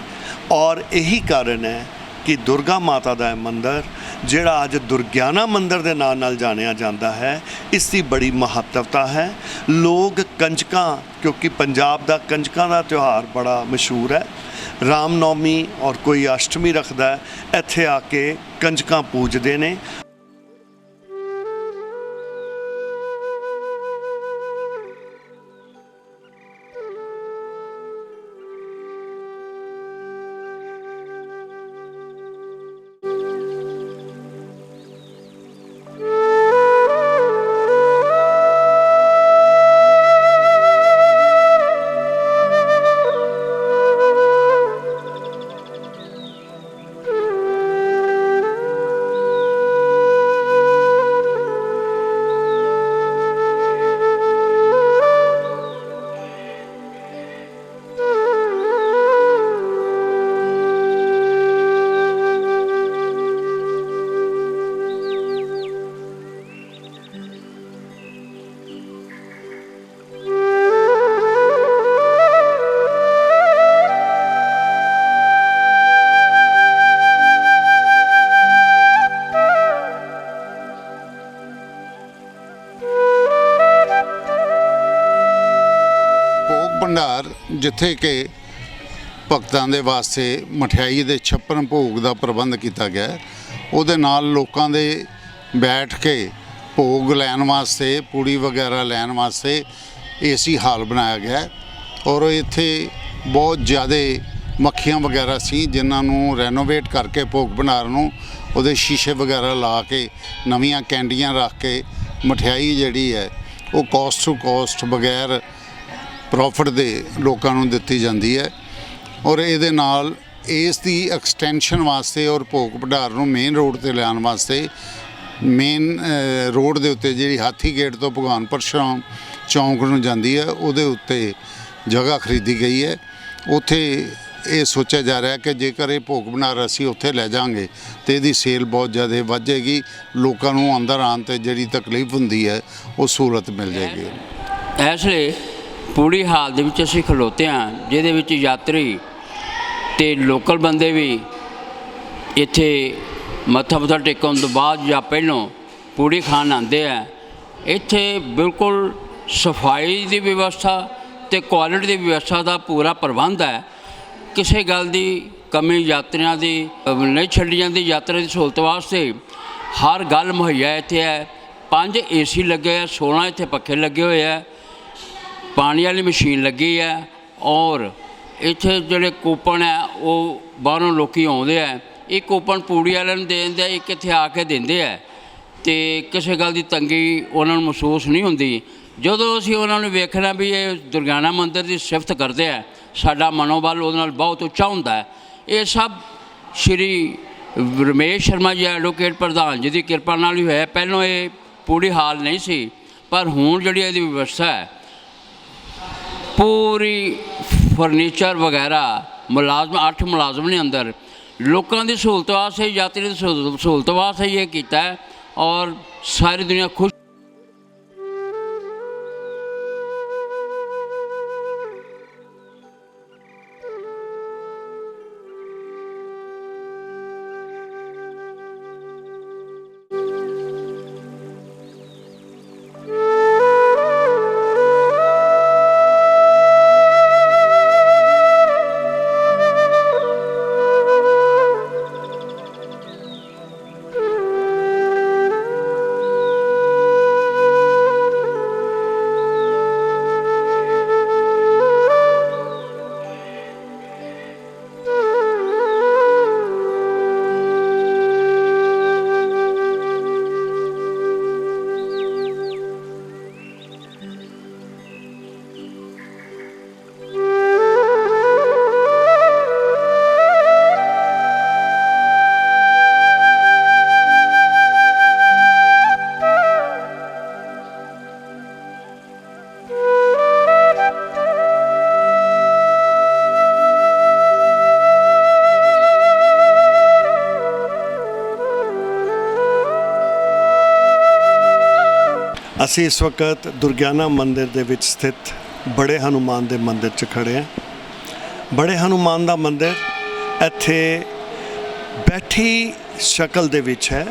ਔਰ ਇਹੀ ਕਾਰਨ ਹੈ ਕਿ ਦੁਰਗਾ ਮਾਤਾ ਦਾ ਇਹ ਮੰਦਿਰ ਜਿਹੜਾ ਅੱਜ ਦੁਰਗਿਆਨਾ ਮੰਦਿਰ ਦੇ ਨਾਂ ਨਾਲ ਜਾਣਿਆ ਜਾਂਦਾ ਹੈ, ਇਸ ਦੀ ਬੜੀ ਮਹੱਤਵਤਾ ਹੈ। ਲੋਕ ਕੰਜਕਾਂ, ਕਿਉਂਕਿ ਪੰਜਾਬ ਦਾ ਕੰਜਕਾਂ ਦਾ ਤਿਉਹਾਰ ਬੜਾ ਮਸ਼ਹੂਰ ਹੈ, ਰਾਮ ਨੌਮੀ ਔਰ ਕੋਈ ਅਸ਼ਟਮੀ ਰੱਖਦਾ, ਇੱਥੇ ਆ ਕੇ ਕੰਜਕਾਂ ਪੂਜਦੇ ਨੇ। ਭੰਡਾਰ ਜਿੱਥੇ ਕਿ ਭਗਤਾਂ ਦੇ ਵਾਸਤੇ ਮਠਿਆਈ ਦੇ 56 ਭੋਗ ਦਾ ਪ੍ਰਬੰਧ ਕੀਤਾ ਗਿਆ, ਉਹਦੇ ਨਾਲ ਲੋਕਾਂ ਦੇ ਬੈਠ ਕੇ ਭੋਗ ਲੈਣ ਵਾਸਤੇ, ਪੂੜੀ ਵਗੈਰਾ ਲੈਣ ਵਾਸਤੇ ਏਸੀ ਹਾਲ ਬਣਾਇਆ ਗਿਆ ਔਰ ਇੱਥੇ ਬਹੁਤ ਜ਼ਿਆਦਾ ਮੱਖੀਆਂ ਵਗੈਰਾ ਸੀ, ਜਿਨ੍ਹਾਂ ਨੂੰ ਰੈਨੋਵੇਟ ਕਰਕੇ ਭੋਗ ਭੰਡਾਰ ਨੂੰ ਉਹਦੇ ਸ਼ੀਸ਼ੇ ਵਗੈਰਾ ਲਾ ਕੇ ਨਵੀਆਂ ਕੈਂਡੀਆਂ ਰੱਖ ਕੇ ਮਠਿਆਈ ਜਿਹੜੀ ਹੈ ਉਹ ਕੋਸਟ ਟੂ ਕੋਸਟ ਬਗੈਰ ਪ੍ਰੋਫਿਟ ਦੇ ਲੋਕਾਂ ਨੂੰ ਦਿੱਤੀ ਜਾਂਦੀ ਹੈ। ਔਰ ਇਹਦੇ ਨਾਲ ਇਸ ਦੀ ਐਕਸਟੈਂਸ਼ਨ ਵਾਸਤੇ ਔਰ ਭੋਗ ਭੰਡਾਰ ਨੂੰ ਮੇਨ ਰੋਡ 'ਤੇ ਲਿਆਉਣ ਵਾਸਤੇ ਮੇਨ ਰੋਡ ਦੇ ਉੱਤੇ ਜਿਹੜੀ ਹਾਥੀ ਗੇਟ ਤੋਂ ਭਗਵਾਨਪੁਰ ਚੌਂਕ ਨੂੰ ਜਾਂਦੀ ਹੈ, ਉਹਦੇ ਉੱਤੇ ਜਗ੍ਹਾ ਖਰੀਦੀ ਗਈ ਹੈ। ਉੱਥੇ ਇਹ ਸੋਚਿਆ ਜਾ ਰਿਹਾ ਕਿ ਜੇਕਰ ਇਹ ਭੋਗ ਭੰਡਾਰ ਅਸੀਂ ਉੱਥੇ ਲੈ ਜਾਵਾਂਗੇ ਤਾਂ ਇਹਦੀ ਸੇਲ ਬਹੁਤ ਜ਼ਿਆਦਾ ਵੱਧ ਜਾਏਗੀ, ਲੋਕਾਂ ਨੂੰ ਅੰਦਰ ਆਉਣ 'ਤੇ ਜਿਹੜੀ ਤਕਲੀਫ ਹੁੰਦੀ ਹੈ ਉਹ ਸਹੂਲਤ ਮਿਲ ਜਾਏਗੀ। ਇਸ ਲਈ ਪੂੜੀ ਹਾਲ ਦੇ ਵਿੱਚ ਅਸੀਂ ਖਲੋਤੇ ਹਾਂ, ਜਿਹਦੇ ਵਿੱਚ ਯਾਤਰੀ ਅਤੇ ਲੋਕਲ ਬੰਦੇ ਵੀ ਇੱਥੇ ਮੱਥਾ ਟੇਕਣ ਤੋਂ ਬਾਅਦ ਜਾਂ ਪਹਿਲੋਂ ਪੂੜੀ ਖਾਣ ਆਉਂਦੇ ਆ। ਇੱਥੇ ਬਿਲਕੁਲ ਸਫਾਈ ਦੀ ਵਿਵਸਥਾ ਤੇ ਕੁਆਲਿਟੀ ਦੀ ਵਿਵਸਥਾ ਦਾ ਪੂਰਾ ਪ੍ਰਬੰਧ ਹੈ। ਕਿਸੇ ਗੱਲ ਦੀ ਕਮੀ ਯਾਤਰੀਆਂ ਦੀ ਨਹੀਂ ਛੱਡੀ ਜਾਂਦੀ। ਯਾਤਰਾ ਦੀ ਸਹੂਲਤ ਵਾਸਤੇ ਹਰ ਗੱਲ ਮੁਹੱਈਆ ਇੱਥੇ ਹੈ। 5 AC ਲੱਗੇ ਆ, 16 ਇੱਥੇ ਪੱਖੇ ਲੱਗੇ ਹੋਏ ਆ, ਪਾਣੀ ਵਾਲੀ ਮਸ਼ੀਨ ਲੱਗੀ ਹੈ। ਔਰ ਇੱਥੇ ਜਿਹੜੇ ਕੂਪਨ ਹੈ ਉਹ ਬਾਹਰੋਂ ਲੋਕੀ ਆਉਂਦੇ ਆ, ਇਹ ਕੂਪਨ ਪੂੜੀ ਵਾਲਿਆਂ ਨੂੰ ਦੇ ਦਿੰਦੇ ਆ, ਇੱਕ ਇੱਥੇ ਆ ਕੇ ਦਿੰਦੇ ਆ ਤੇ ਕਿਸੇ ਗੱਲ ਦੀ ਤੰਗੀ ਉਹਨਾਂ ਨੂੰ ਮਹਿਸੂਸ ਨਹੀਂ ਹੁੰਦੀ। ਜਦੋਂ ਅਸੀਂ ਉਹਨਾਂ ਨੂੰ ਵੇਖਣਾ ਵੀ ਇਹ ਦੁਰਗਿਆਨਾ ਮੰਦਿਰ ਦੀ ਸਿਫਤ ਕਰਦੇ ਆ, ਸਾਡਾ ਮਨੋਬਲ ਉਹਦੇ ਨਾਲ ਬਹੁਤ ਉੱਚਾ ਹੁੰਦਾ ਹੈ। ਇਹ ਸਭ ਸ਼੍ਰੀ ਰਮੇਸ਼ ਸ਼ਰਮਾ ਜੀ ਐਡਵੋਕੇਟ ਪ੍ਰਧਾਨ ਜੀ ਦੀ ਕਿਰਪਾ ਨਾਲ ਹੀ ਹੋਇਆ। ਪਹਿਲਾਂ ਇਹ ਪੂਰੀ ਹਾਲ ਨਹੀਂ ਸੀ, ਪਰ ਹੁਣ ਜਿਹੜੀ ਇਹਦੀ ਵਿਵਸਥਾ ਹੈ ਪੂਰੀ ਫਰਨੀਚਰ ਵਗੈਰਾ, ਮੁਲਾਜ਼ਮ 8 ਮੁਲਾਜ਼ਮ ਨੇ ਅੰਦਰ, ਲੋਕਾਂ ਦੀ ਸਹੂਲਤ ਵਾਸਤੇ, ਯਾਤਰੀ ਦੀ ਸਹੂਲਤ ਵਾਸਤੇ ਇਹ ਕੀਤਾ ਹੈ ਔਰ ਸਾਰੀ ਦੁਨੀਆ ਖੁਸ਼। ਅਸੀਂ ਇਸ ਵਕਤ ਦੁਰਗਿਆਨਾ ਮੰਦਿਰ ਦੇ ਵਿੱਚ ਸਥਿਤ ਬੜੇ ਹਨੂਮਾਨ ਦੇ ਮੰਦਿਰ 'ਚ ਖੜੇ ਹਾਂ। ਬੜੇ ਹਨੂਮਾਨ ਦਾ ਮੰਦਿਰ ਇੱਥੇ ਬੈਠੀ ਸ਼ਕਲ ਦੇ ਵਿੱਚ ਹੈ,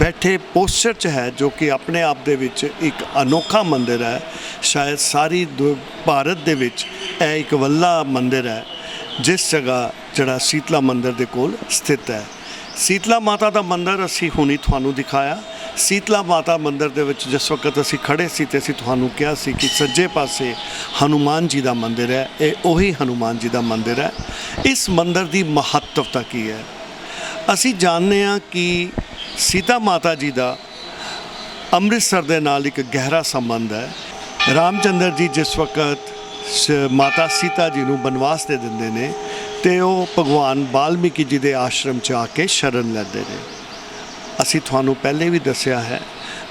ਬੈਠੇ ਪੋਸਚਰ 'ਚ ਹੈ, ਜੋ ਕਿ ਆਪਣੇ ਆਪ ਦੇ ਵਿੱਚ ਇੱਕ ਅਨੋਖਾ ਮੰਦਿਰ ਹੈ। ਸ਼ਾਇਦ ਸਾਰੀ ਭਾਰਤ ਦੇ ਵਿੱਚ ਇਹ ਇੱਕ ਵੱਲਾ ਮੰਦਿਰ ਹੈ ਜਿਸ ਜਗ੍ਹਾ ਜਿਹੜਾ ਸੀਤਲਾ ਮੰਦਿਰ ਦੇ ਕੋਲ ਸਥਿਤ ਹੈ। ਸੀਤਲਾ ਮਾਤਾ ਦਾ ਮੰਦਿਰ ਅਸੀਂ ਹੁਣੀ ਤੁਹਾਨੂੰ ਦਿਖਾਇਆ। ਸੀਤਲਾ ਮਾਤਾ ਮੰਦਿਰ ਦੇ ਵਿੱਚ ਜਿਸ ਵਕਤ ਅਸੀਂ ਖੜੇ ਸੀ ਤੇ ਅਸੀਂ ਤੁਹਾਨੂੰ ਕਿਹਾ ਸੀ ਕਿ ਸੱਜੇ ਪਾਸੇ ਹਨੂਮਾਨ ਜੀ ਦਾ ਮੰਦਿਰ ਹੈ। ਇਹ ਉਹੀ ਹਨੂਮਾਨ ਜੀ ਦਾ ਮੰਦਿਰ ਹੈ। ਇਸ ਮੰਦਿਰ ਦੀ ਮਹੱਤਵਤਾ ਕੀ ਹੈ? ਅਸੀਂ ਜਾਣਦੇ ਹਾਂ ਕਿ ਸੀਤਾ ਮਾਤਾ ਜੀ ਦਾ ਅੰਮ੍ਰਿਤਸਰ ਦੇ ਨਾਲ ਇੱਕ ਗਹਿਰਾ ਸੰਬੰਧ ਹੈ। ਰਾਮਚੰਦਰ ਜੀ ਜਿਸ ਵਕਤ ਮਾਤਾ ਸੀਤਾ ਜੀ ਨੂੰ ਬਨਵਾਸ ਦੇ ਦਿੰਦੇ ਨੇ ਤੇ ਉਹ ਭਗਵਾਨ ਵਾਲਮੀਕੀ ਜੀ ਦੇ ਆਸ਼ਰਮ 'ਚ ਆ ਕੇ ਸ਼ਰਨ ਲੈਂਦੇ ਨੇ। ਅਸੀਂ ਤੁਹਾਨੂੰ ਪਹਿਲੇ ਵੀ ਦੱਸਿਆ ਹੈ,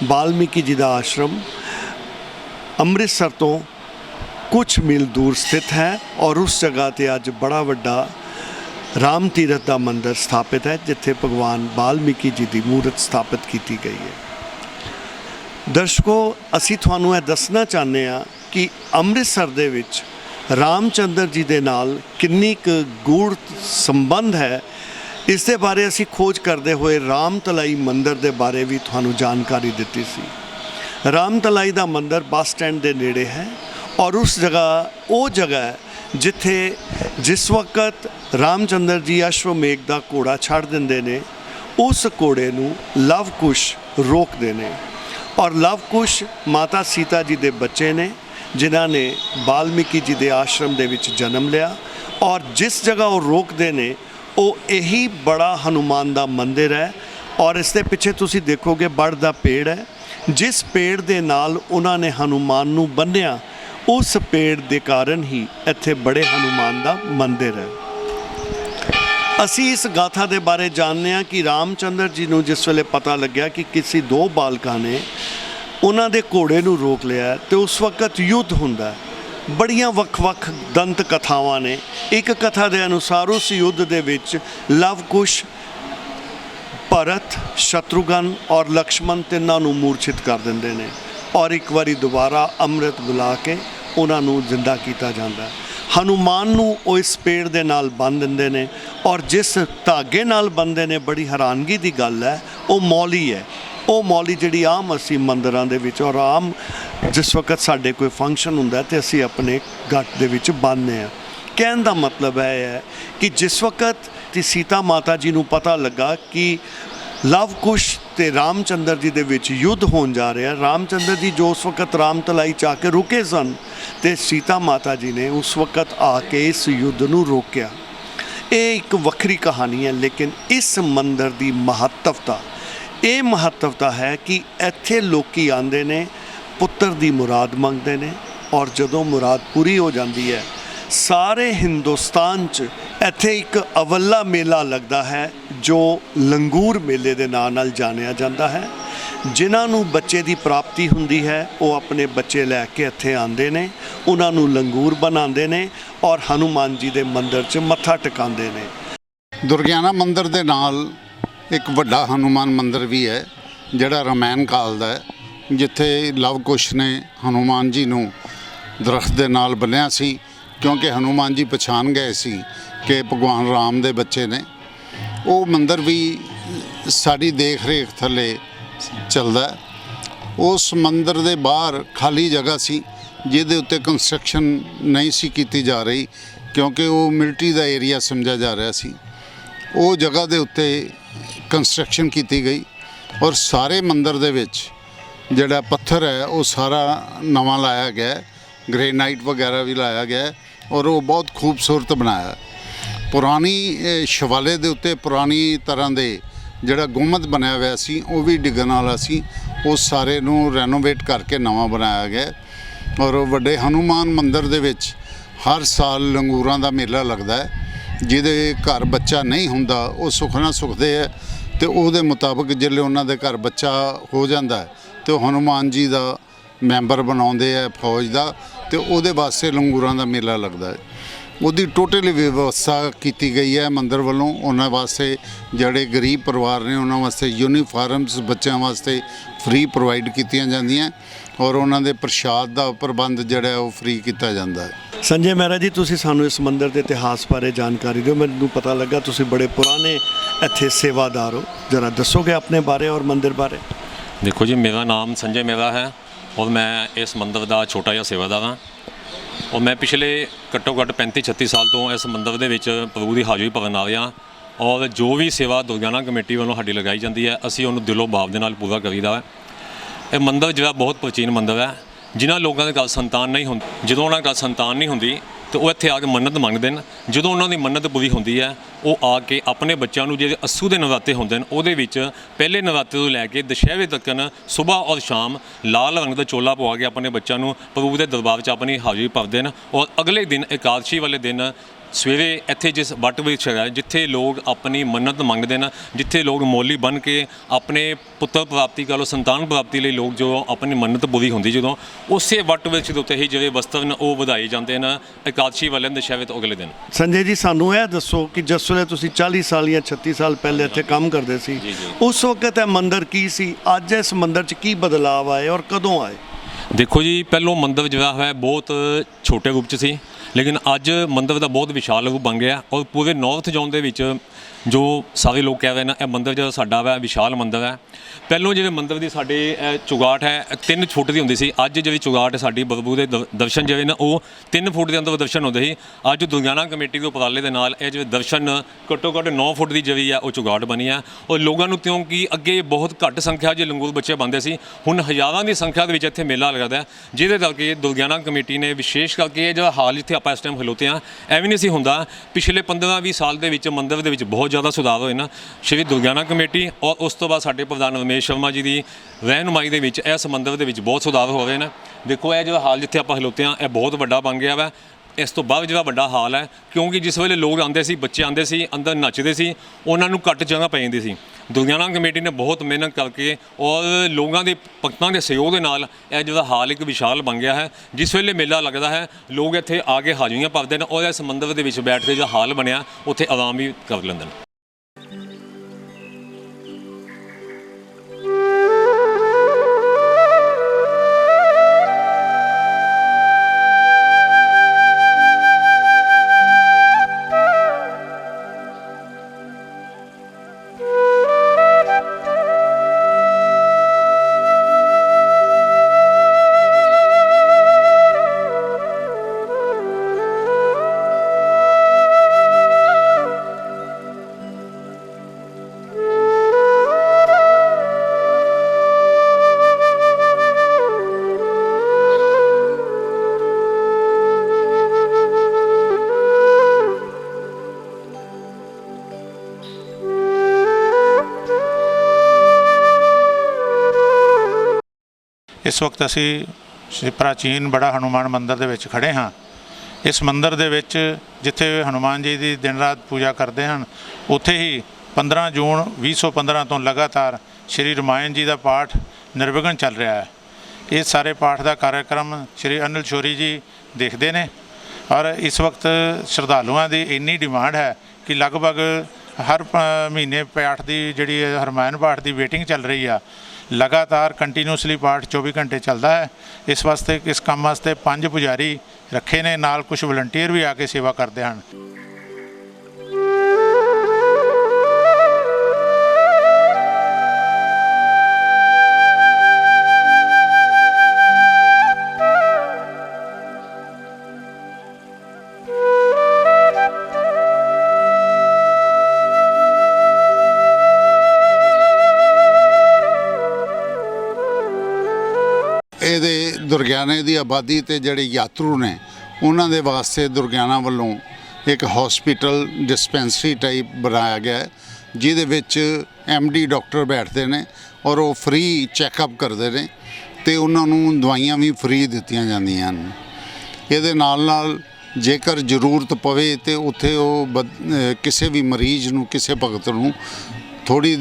ਵਾਲਮੀਕੀ ਜੀ ਦਾ ਆਸ਼ਰਮ ਅੰਮ੍ਰਿਤਸਰ ਤੋਂ ਕੁਝ ਮੀਲ ਦੂਰ ਸਥਿਤ ਹੈ ਔਰ ਉਸ ਜਗ੍ਹਾ 'ਤੇ ਅੱਜ ਬੜਾ ਵੱਡਾ ਰਾਮ ਤੀਰਥ ਦਾ ਮੰਦਿਰ ਸਥਾਪਿਤ ਹੈ ਜਿੱਥੇ ਭਗਵਾਨ ਵਾਲਮੀਕੀ ਜੀ ਦੀ ਮੂਰਤ ਸਥਾਪਿਤ ਕੀਤੀ ਗਈ ਹੈ। ਦਰਸ਼ਕੋ, ਅਸੀਂ ਤੁਹਾਨੂੰ ਇਹ ਦੱਸਣਾ ਚਾਹੁੰਦੇ ਹਾਂ ਕਿ ਅੰਮ੍ਰਿਤਸਰ ਦੇ ਵਿੱਚ ਰਾਮਚੰਦਰ ਜੀ ਦੇ ਨਾਲ ਕਿੰਨੀ ਕੁ ਗੂੜ੍ਹ ਸੰਬੰਧ ਹੈ, ਇਸ ਦੇ ਬਾਰੇ ਅਸੀਂ ਖੋਜ ਕਰਦੇ ਹੋਏ ਰਾਮਤਲਾਈ ਮੰਦਿਰ ਦੇ ਬਾਰੇ ਵੀ ਤੁਹਾਨੂੰ ਜਾਣਕਾਰੀ ਦਿੱਤੀ ਸੀ। ਰਾਮਤਲਾਈ ਦਾ ਮੰਦਿਰ ਬੱਸ ਸਟੈਂਡ ਦੇ ਨੇੜੇ ਹੈ ਔਰ ਉਸ ਜਗ੍ਹਾ ਉਹ ਜਗ੍ਹਾ ਹੈ ਜਿੱਥੇ ਜਿਸ ਵਕਤ ਰਾਮਚੰਦਰ ਜੀ ਅਸ਼ਵਮੇਘ ਦਾ ਘੋੜਾ ਛੱਡ ਦਿੰਦੇ ਨੇ, ਉਸ ਘੋੜੇ ਨੂੰ ਲਵ ਕੁਸ਼ ਰੋਕਦੇ ਨੇ ਔਰ ਲਵ ਕੁਸ਼ ਮਾਤਾ ਸੀਤਾ ਜੀ ਦੇ ਬੱਚੇ ਨੇ ਜਿਨ੍ਹਾਂ ਨੇ ਵਾਲਮੀਕੀ ਜੀ ਦੇ ਆਸ਼ਰਮ ਦੇ ਵਿੱਚ ਜਨਮ ਲਿਆ। ਔਰ ਜਿਸ ਜਗ੍ਹਾ ਉਹ ਰੋਕਦੇ ਨੇ ਉਹ ਇਹੀ ਬੜਾ ਹਨੂਮਾਨ ਦਾ ਮੰਦਿਰ ਹੈ ਔਰ ਇਸ ਦੇ ਪਿੱਛੇ ਤੁਸੀਂ ਦੇਖੋਗੇ ਬੜ ਦਾ ਪੇੜ ਹੈ। ਜਿਸ ਪੇੜ ਦੇ ਨਾਲ ਉਹਨਾਂ ਨੇ ਹਨੂਮਾਨ ਨੂੰ ਬੰਨ੍ਹਿਆ, ਉਸ ਪੇੜ ਦੇ ਕਾਰਨ ਹੀ ਇੱਥੇ ਬੜੇ ਹਨੂਮਾਨ ਦਾ ਮੰਦਿਰ ਹੈ। ਅਸੀਂ ਇਸ ਗਾਥਾ ਦੇ ਬਾਰੇ ਜਾਣਦੇ ਹਾਂ ਕਿ ਰਾਮਚੰਦਰ ਜੀ ਨੂੰ ਜਿਸ ਵੇਲੇ ਪਤਾ ਲੱਗਿਆ ਕਿ ਕਿਸੇ 2 ਬਾਲਕਾਂ ਨੇ ਉਹਨਾਂ ਦੇ ਘੋੜੇ ਨੂੰ ਰੋਕ ਲਿਆ ਤੇ ਉਸ ਵਕਤ ਯੁੱਧ ਹੁੰਦਾ। ਬੜੀਆਂ ਵੱਖ-ਵੱਖ ਦੰਤ ਕਥਾਵਾਂ ਨੇ। ਇੱਕ ਕਥਾ ਦੇ ਅਨੁਸਾਰ ਉਸ ਯੁੱਧ ਦੇ ਵਿੱਚ ਲਵ ਕੁਸ਼, ਭਰਤ, ਸ਼ਤਰੂਘਨ ਔਰ ਲਕਸ਼ਮਣ ਤਿੰਨਾਂ ਨੂੰ ਮੂਰਛਿਤ ਕਰ ਦਿੰਦੇ ਨੇ ਔਰ ਇੱਕ ਵਾਰੀ ਦੁਬਾਰਾ ਅੰਮ੍ਰਿਤ ਬੁਲਾ ਕੇ ਉਹਨਾਂ ਨੂੰ ਜ਼ਿੰਦਾ ਕੀਤਾ ਜਾਂਦਾ। ਹਨੂਮਾਨ ਨੂੰ ਉਹ ਇਸ ਪੇੜ ਦੇ ਨਾਲ ਬੰਨ੍ਹ ਦਿੰਦੇ ਨੇ ਔਰ ਜਿਸ ਧਾਗੇ ਨਾਲ ਬੰਨ੍ਹਦੇ ਨੇ, ਬੜੀ ਹੈਰਾਨਗੀ ਦੀ ਗੱਲ ਹੈ, ਉਹ ਮੌਲੀ ਹੈ। ਉਹ ਮੌਲੀ ਜਿਹੜੀ ਆਮ ਅਸੀਂ ਮੰਦਰਾਂ ਦੇ ਵਿੱਚ ਔਰ ਆਮ ਜਿਸ ਵਕਤ ਸਾਡੇ ਕੋਈ ਫੰਕਸ਼ਨ ਹੁੰਦਾ ਤੇ ਅਸੀਂ ਆਪਣੇ ਗੱਟ ਦੇ ਵਿੱਚ ਬੰਨ੍ਹਦੇ ਹਾਂ। ਕਹਿਣ ਦਾ ਮਤਲਬ ਇਹ ਹੈ ਕਿ ਜਿਸ ਵਕਤ ਤੇ ਸੀਤਾ ਮਾਤਾ ਜੀ ਨੂੰ ਪਤਾ ਲੱਗਾ ਕਿ ਲਵ ਕੁਸ਼ ਤੇ ਰਾਮਚੰਦਰ ਜੀ ਦੇ ਵਿੱਚ ਯੁੱਧ ਹੋਣ ਜਾ ਰਿਹਾ, ਰਾਮਚੰਦਰ ਜੀ ਜੋ ਉਸ ਵਕਤ ਰਾਮਤਲਾਈ 'ਚ ਆ ਕੇ ਰੁਕੇ ਸਨ ਤੇ ਸੀਤਾ ਮਾਤਾ ਜੀ ਨੇ ਉਸ ਵਕਤ ਆ ਕੇ ਇਸ ਯੁੱਧ ਨੂੰ ਰੋਕਿਆ। ਇਹ ਇੱਕ ਵੱਖਰੀ ਕਹਾਣੀ ਹੈ, ਲੇਕਿਨ ਇਸ ਮੰਦਰ ਦੀ ਮਹੱਤਵਤਾ ਇਹ ਮਹੱਤਵਤਾ ਹੈ ਕਿ ਇੱਥੇ ਲੋਕੀ ਆਉਂਦੇ ਨੇ, ਪੁੱਤਰ ਦੀ ਮੁਰਾਦ ਮੰਗਦੇ ਨੇ ਔਰ ਜਦੋਂ ਮੁਰਾਦ ਪੂਰੀ ਹੋ ਜਾਂਦੀ ਹੈ ਸਾਰੇ ਹਿੰਦੁਸਤਾਨ 'ਚ ਇੱਥੇ ਇੱਕ ਅਵੱਲਾ ਮੇਲਾ ਲੱਗਦਾ ਹੈ ਜੋ ਲੰਗੂਰ ਮੇਲੇ ਦੇ ਨਾਂ ਨਾਲ ਜਾਣਿਆ ਜਾਂਦਾ ਹੈ। ਜਿਨ੍ਹਾਂ ਨੂੰ ਬੱਚੇ ਦੀ ਪ੍ਰਾਪਤੀ ਹੁੰਦੀ ਹੈ ਉਹ ਆਪਣੇ ਬੱਚੇ ਲੈ ਕੇ ਇੱਥੇ ਆਉਂਦੇ ਨੇ, ਉਹਨਾਂ ਨੂੰ ਲੰਗੂਰ ਬਣਾਉਂਦੇ ਨੇ ਔਰ ਹਨੂਮਾਨ ਜੀ ਦੇ ਮੰਦਰ 'ਚ ਮੱਥਾ ਟਿਕਾਉਂਦੇ ਨੇ। ਦੁਰਗਿਆਨਾ ਮੰਦਰ ਦੇ ਨਾਲ ਇੱਕ ਵੱਡਾ ਹਨੂਮਾਨ ਮੰਦਰ ਵੀ ਹੈ ਜਿਹੜਾ ਰਾਮਾਇਣ ਕਾਲ ਦਾ ਹੈ, ਜਿੱਥੇ ਲਵ ਕੁਸ਼ ਨੇ ਹਨੂਮਾਨ ਜੀ ਨੂੰ ਦਰਖਤ ਦੇ ਨਾਲ ਬੰਨ੍ਹਿਆ ਸੀ ਕਿਉਂਕਿ ਹਨੂਮਾਨ ਜੀ ਪਛਾਣ ਗਏ ਸੀ ਕਿ ਭਗਵਾਨ ਰਾਮ ਦੇ ਬੱਚੇ ਨੇ। ਉਹ ਮੰਦਰ ਵੀ ਸਾਡੀ ਦੇਖ ਰੇਖ ਥੱਲੇ ਚੱਲਦਾ ਹੈ। ਉਸ ਮੰਦਰ ਦੇ ਬਾਹਰ ਖਾਲੀ ਜਗ੍ਹਾ ਸੀ ਜਿਹਦੇ ਉੱਤੇ ਕੰਸਟਰਕਸ਼ਨ ਨਹੀਂ ਸੀ ਕੀਤੀ ਜਾ ਰਹੀ ਕਿਉਂਕਿ ਉਹ ਮਿਲਟਰੀ ਦਾ ਏਰੀਆ ਸਮਝਿਆ ਜਾ ਰਿਹਾ ਸੀ। ਉਹ ਜਗ੍ਹਾ ਦੇ ਉੱਤੇ ਕੰਸਟਰਕਸ਼ਨ ਕੀਤੀ ਗਈ ਔਰ ਸਾਰੇ ਮੰਦਰ ਦੇ ਵਿੱਚ ਜਿਹੜਾ ਪੱਥਰ ਹੈ ਉਹ ਸਾਰਾ ਨਵਾਂ ਲਾਇਆ ਗਿਆ, ਗ੍ਰੇਨਾਈਟ ਵਗੈਰਾ ਵੀ ਲਾਇਆ ਗਿਆ ਔਰ ਉਹ ਬਹੁਤ ਖੂਬਸੂਰਤ ਬਣਾਇਆ। ਪੁਰਾਣੀ ਸ਼ਿਵਾਲੇ ਦੇ ਉੱਤੇ ਪੁਰਾਣੀ ਤਰ੍ਹਾਂ ਦੇ ਜਿਹੜਾ ਗੁੰਮਦ ਬਣਿਆ ਹੋਇਆ ਸੀ ਉਹ ਵੀ ਡਿੱਗਣ ਵਾਲਾ ਸੀ, ਉਸ ਸਾਰੇ ਨੂੰ ਰੈਨੋਵੇਟ ਕਰਕੇ ਨਵਾਂ ਬਣਾਇਆ ਗਿਆ। ਔਰ ਵੱਡੇ ਹਨੂਮਾਨ ਮੰਦਰ ਦੇ ਵਿੱਚ ਹਰ ਸਾਲ ਲੰਗੂਰਾਂ ਦਾ ਮੇਲਾ ਲੱਗਦਾ ਹੈ। ਜਿਹਦੇ ਘਰ ਬੱਚਾ ਨਹੀਂ ਹੁੰਦਾ ਉਹ ਸੁਖਨਾ ਸੁਖਦੇ ਹੈ ਤੇ ਉਹਦੇ ਮੁਤਾਬਕ ਜਿਹੜੇ ਉਹਨਾਂ ਦੇ ਘਰ ਬੱਚਾ ਹੋ ਜਾਂਦਾ ਤੇ ਉਹ ਹਨੂਮਾਨ ਜੀ ਦਾ ਮੈਂਬਰ ਬਣਾਉਂਦੇ ਆ ਫੌਜ ਦਾ ਤੇ ਉਹਦੇ ਵਾਸਤੇ ਲੰਗੂਰਾਂ ਦਾ ਮੇਲਾ ਲੱਗਦਾ ਹੈ। ਉਹਦੀ ਟੋਟਲੀ ਵਿਵਸਥਾ ਕੀਤੀ ਗਈ ਹੈ ਮੰਦਰ ਵੱਲੋਂ। ਉਹਨਾਂ ਵਾਸਤੇ ਜਿਹੜੇ ਗਰੀਬ ਪਰਿਵਾਰ ਨੇ ਉਹਨਾਂ ਵਾਸਤੇ ਯੂਨੀਫਾਰਮਸ ਬੱਚਿਆਂ ਵਾਸਤੇ ਫ੍ਰੀ ਪ੍ਰੋਵਾਈਡ ਕੀਤੀਆਂ ਜਾਂਦੀਆਂ ਔਰ ਉਹਨਾਂ ਦੇ ਪ੍ਰਸ਼ਾਦ ਦਾ ਪ੍ਰਬੰਧ ਜਿਹੜਾ ਉਹ ਫ੍ਰੀ ਕੀਤਾ ਜਾਂਦਾ ਹੈ। ਸੰਜੇ ਮਹਿਰਾ ਜੀ, ਤੁਸੀਂ ਸਾਨੂੰ ਇਸ ਮੰਦਰ ਦੇ ਇਤਿਹਾਸ ਬਾਰੇ ਜਾਣਕਾਰੀ ਦਿਓ। ਮੈਨੂੰ ਪਤਾ ਲੱਗਾ ਤੁਸੀਂ ਬੜੇ ਪੁਰਾਣੇ ਇੱਥੇ ਸੇਵਾਦਾਰ ਹੋ, ਜਰਾ ਦੱਸੋਗੇ ਆਪਣੇ ਬਾਰੇ ਔਰ ਮੰਦਰ ਬਾਰੇ? देखो जी, मेरा नाम संजय मेहरा है और मैं इस मंदिर का छोटा जिहा सेवादार हाँ और मैं पिछले घट्टो घट्ट 35-36 साल तो इस मंदिर के प्रभु की हाज़री भरन आ रहा और जो भी सेवा दुर्गियाना कमेटी वालों साडी लगाई जाती है असी उन्होंने दिलों भाव के नाल पूरा करीदा है। यह मंदिर जो बहुत प्राचीन मंदिर है। जिन्हों लोगों के घर संतान नहीं होंदी, जो उन्होंने घर संतान नहीं होंदी तो वो इत्थे आके मन्नत मंगते हैं। जो उन्होंने मन्नत पूरी होंदी है वो आके अपने बच्चों को जो अस्सू के नवराते होंगे वो पहले नवराते तो लैके दशहरे तक सुबह और शाम लाल रंग का चोला पवा के अपने बच्चों को प्रभु के दरबार च अपनी हाज़री भरते हैं और अगले दिन एकादशी वाले दिन सवेरे इत्थे जिस वट विच है जिथे लोग अपनी मन्नत मंगते हैं, जिथे लोग मौली बन के अपने पुत्र प्राप्ति कह लो संतान प्राप्ति लिए लोग जो अपनी मन्नत पूरी होंगी जो उस वट विच उत्ते ही जो वस्त्र ने वो वधाए जाते हैं एकादशी वाले दशहरे तो अगले दिन। संजय जी, सानू यह दसो कि जिस वे तुसीं 40 साल या 36 साल पहले इत्थे काम करते सी उस वक्त यह मंदिर की सी, अज इस मंदिर च की बदलाव आए और कदों आए? देखो जी, पहलों मंदिर जो है बहुत छोटे रूप च सी लेकिन अज मंदिर का बहुत विशाल रूप बन गया और पूरे नॉर्थ जोन के जो सारे लोग कह रहे हैं यह मंदिर जो साडा वा विशाल मंदिर है। पहलों जो मंदिर की साड़ी चुगाट है 3 फुट की होंगी सी, अज जी चुगाट साड़ी प्रभु के दर्शन जो ने वो 3 फुट के अंदर दर्शन होंगे सी। अज दुर्गियाना कमेटी के उपराले के नाल जो दर्शन घट्टो घट्ट 9 फुट की जी है वो चुगाट बनी है और लोगों को क्योंकि अगे बहुत घट संख्या जो लंगूर बच्चे बनते सी, हुण हज़ारां की संख्या के इत्थे मेला लगता है जिहदे करके दुर्गियाना कमेटी ने विशेष करके जो हाल इत्थे आपां इस टाइम खलोते हैं एवं नहीं सी हुंदा। पिछले 15-20 साल के मंदिर के बहुत ज़्यादा सुधार होए ना श्री दुर्गियाना कमेटी और उस तो बाद साडे प्रधान रमेश शर्मा जी की रहनुमाई दे विच इस मंदिर के बहुत सुधार हो रहे हैं। देखो यह जो हाल जिथे आपां खलोते हैं यह बहुत वड्डा बन गया वा। इस तो बाद जो वड्डा हाल है क्योंकि जिस वेले लोग आते सी बच्चे आते सी अंदर नचते सी उन्होंने घट जगह पै जाती सी। दुर्गियाना कमेटी ने बहुत मेहनत करके और लोगों के भगतों के सहयोग के नाल यह जो हाल एक विशाल बन गया है। जिस वेले मेला लगता है लोग इत्थे आके हाज़रियां भरते हैं और इस मंदिर के बैठ के जो हाल बनया उत्थे आराम भी कर लेंदे ने। ਇਸ ਵਕਤ ਅਸੀਂ ਪ੍ਰਾਚੀਨ ਬੜਾ ਹਨੂੰਮਾਨ ਮੰਦਿਰ ਦੇ ਵਿੱਚ ਖੜ੍ਹੇ ਹਾਂ। ਇਸ ਮੰਦਿਰ ਦੇ ਵਿੱਚ ਜਿੱਥੇ ਹਨੂੰਮਾਨ ਜੀ ਦੀ ਦਿਨ ਰਾਤ ਪੂਜਾ ਕਰਦੇ ਹਨ, ਉੱਥੇ ਹੀ 15 ਜੂਨ 2015 ਤੋਂ ਲਗਾਤਾਰ ਸ਼੍ਰੀ ਰਮਾਇਣ ਜੀ ਦਾ ਪਾਠ ਨਿਰਵਿਘਨ ਚੱਲ ਰਿਹਾ ਹੈ। ਇਹ ਸਾਰੇ ਪਾਠ ਦਾ ਕਾਰਜਕ੍ਰਮ ਸ਼੍ਰੀ ਅਨਿਲ ਸ਼ੌਰੀ ਜੀ ਦੇਖਦੇ ਨੇ ਔਰ ਇਸ ਵਕਤ ਸ਼ਰਧਾਲੂਆਂ ਦੀ ਇੰਨੀ ਡਿਮਾਂਡ ਹੈ ਕਿ ਲਗਭਗ ਹਰ ਮਹੀਨੇ ਪਾਠ ਦੀ ਜਿਹੜੀ ਰਮਾਇਣ ਪਾਠ ਦੀ ਵੇਟਿੰਗ ਚੱਲ ਰਹੀ ਆ। ਲਗਾਤਾਰ ਕੰਟੀਨਿਊਸਲੀ ਪਾਠ 24 ਘੰਟੇ ਚੱਲਦਾ ਹੈ। ਇਸ ਵਾਸਤੇ ਇਸ ਕੰਮ ਵਾਸਤੇ 5 ਪੁਜਾਰੀ ਰੱਖੇ ਨੇ, ਨਾਲ ਕੁਝ ਵਲੰਟੀਅਰ ਵੀ ਆ ਕੇ ਸੇਵਾ ਕਰਦੇ ਹਨ। ਇਹਦੇ ਦੁਰਗਿਆਨੇ ਦੀ ਆਬਾਦੀ ਤੇ ਜਿਹੜੇ ਯਾਤਰੂ ਨੇ ਉਹਨਾਂ ਦੇ ਵਾਸਤੇ ਦੁਰਗਿਆਨਾ ਵੱਲੋਂ ਇੱਕ ਹਸਪੀਟਲ ਡਿਸਪੈਂਸਰੀ ਟਾਈਪ ਬਣਾਇਆ ਗਿਆ ਹੈ, ਜਿਹਦੇ ਵਿੱਚ MD ਡਾਕਟਰ ਬੈਠਦੇ ਨੇ ਔਰ ਉਹ ਫ੍ਰੀ ਚੈੱਕਅਪ ਕਰਦੇ ਨੇ ਤੇ ਉਹਨਾਂ ਨੂੰ ਦਵਾਈਆਂ ਵੀ ਫ੍ਰੀ ਦਿੱਤੀਆਂ ਜਾਂਦੀਆਂ ਹਨ। ਇਹਦੇ ਨਾਲ ਜੇਕਰ ਜ਼ਰੂਰਤ ਪਵੇ ਤੇ ਉੱਥੇ ਉਹ ਕਿਸੇ ਵੀ ਮਰੀਜ਼ ਨੂੰ, ਕਿਸੇ ਭਗਤ ਨੂੰ ਥੋੜੀ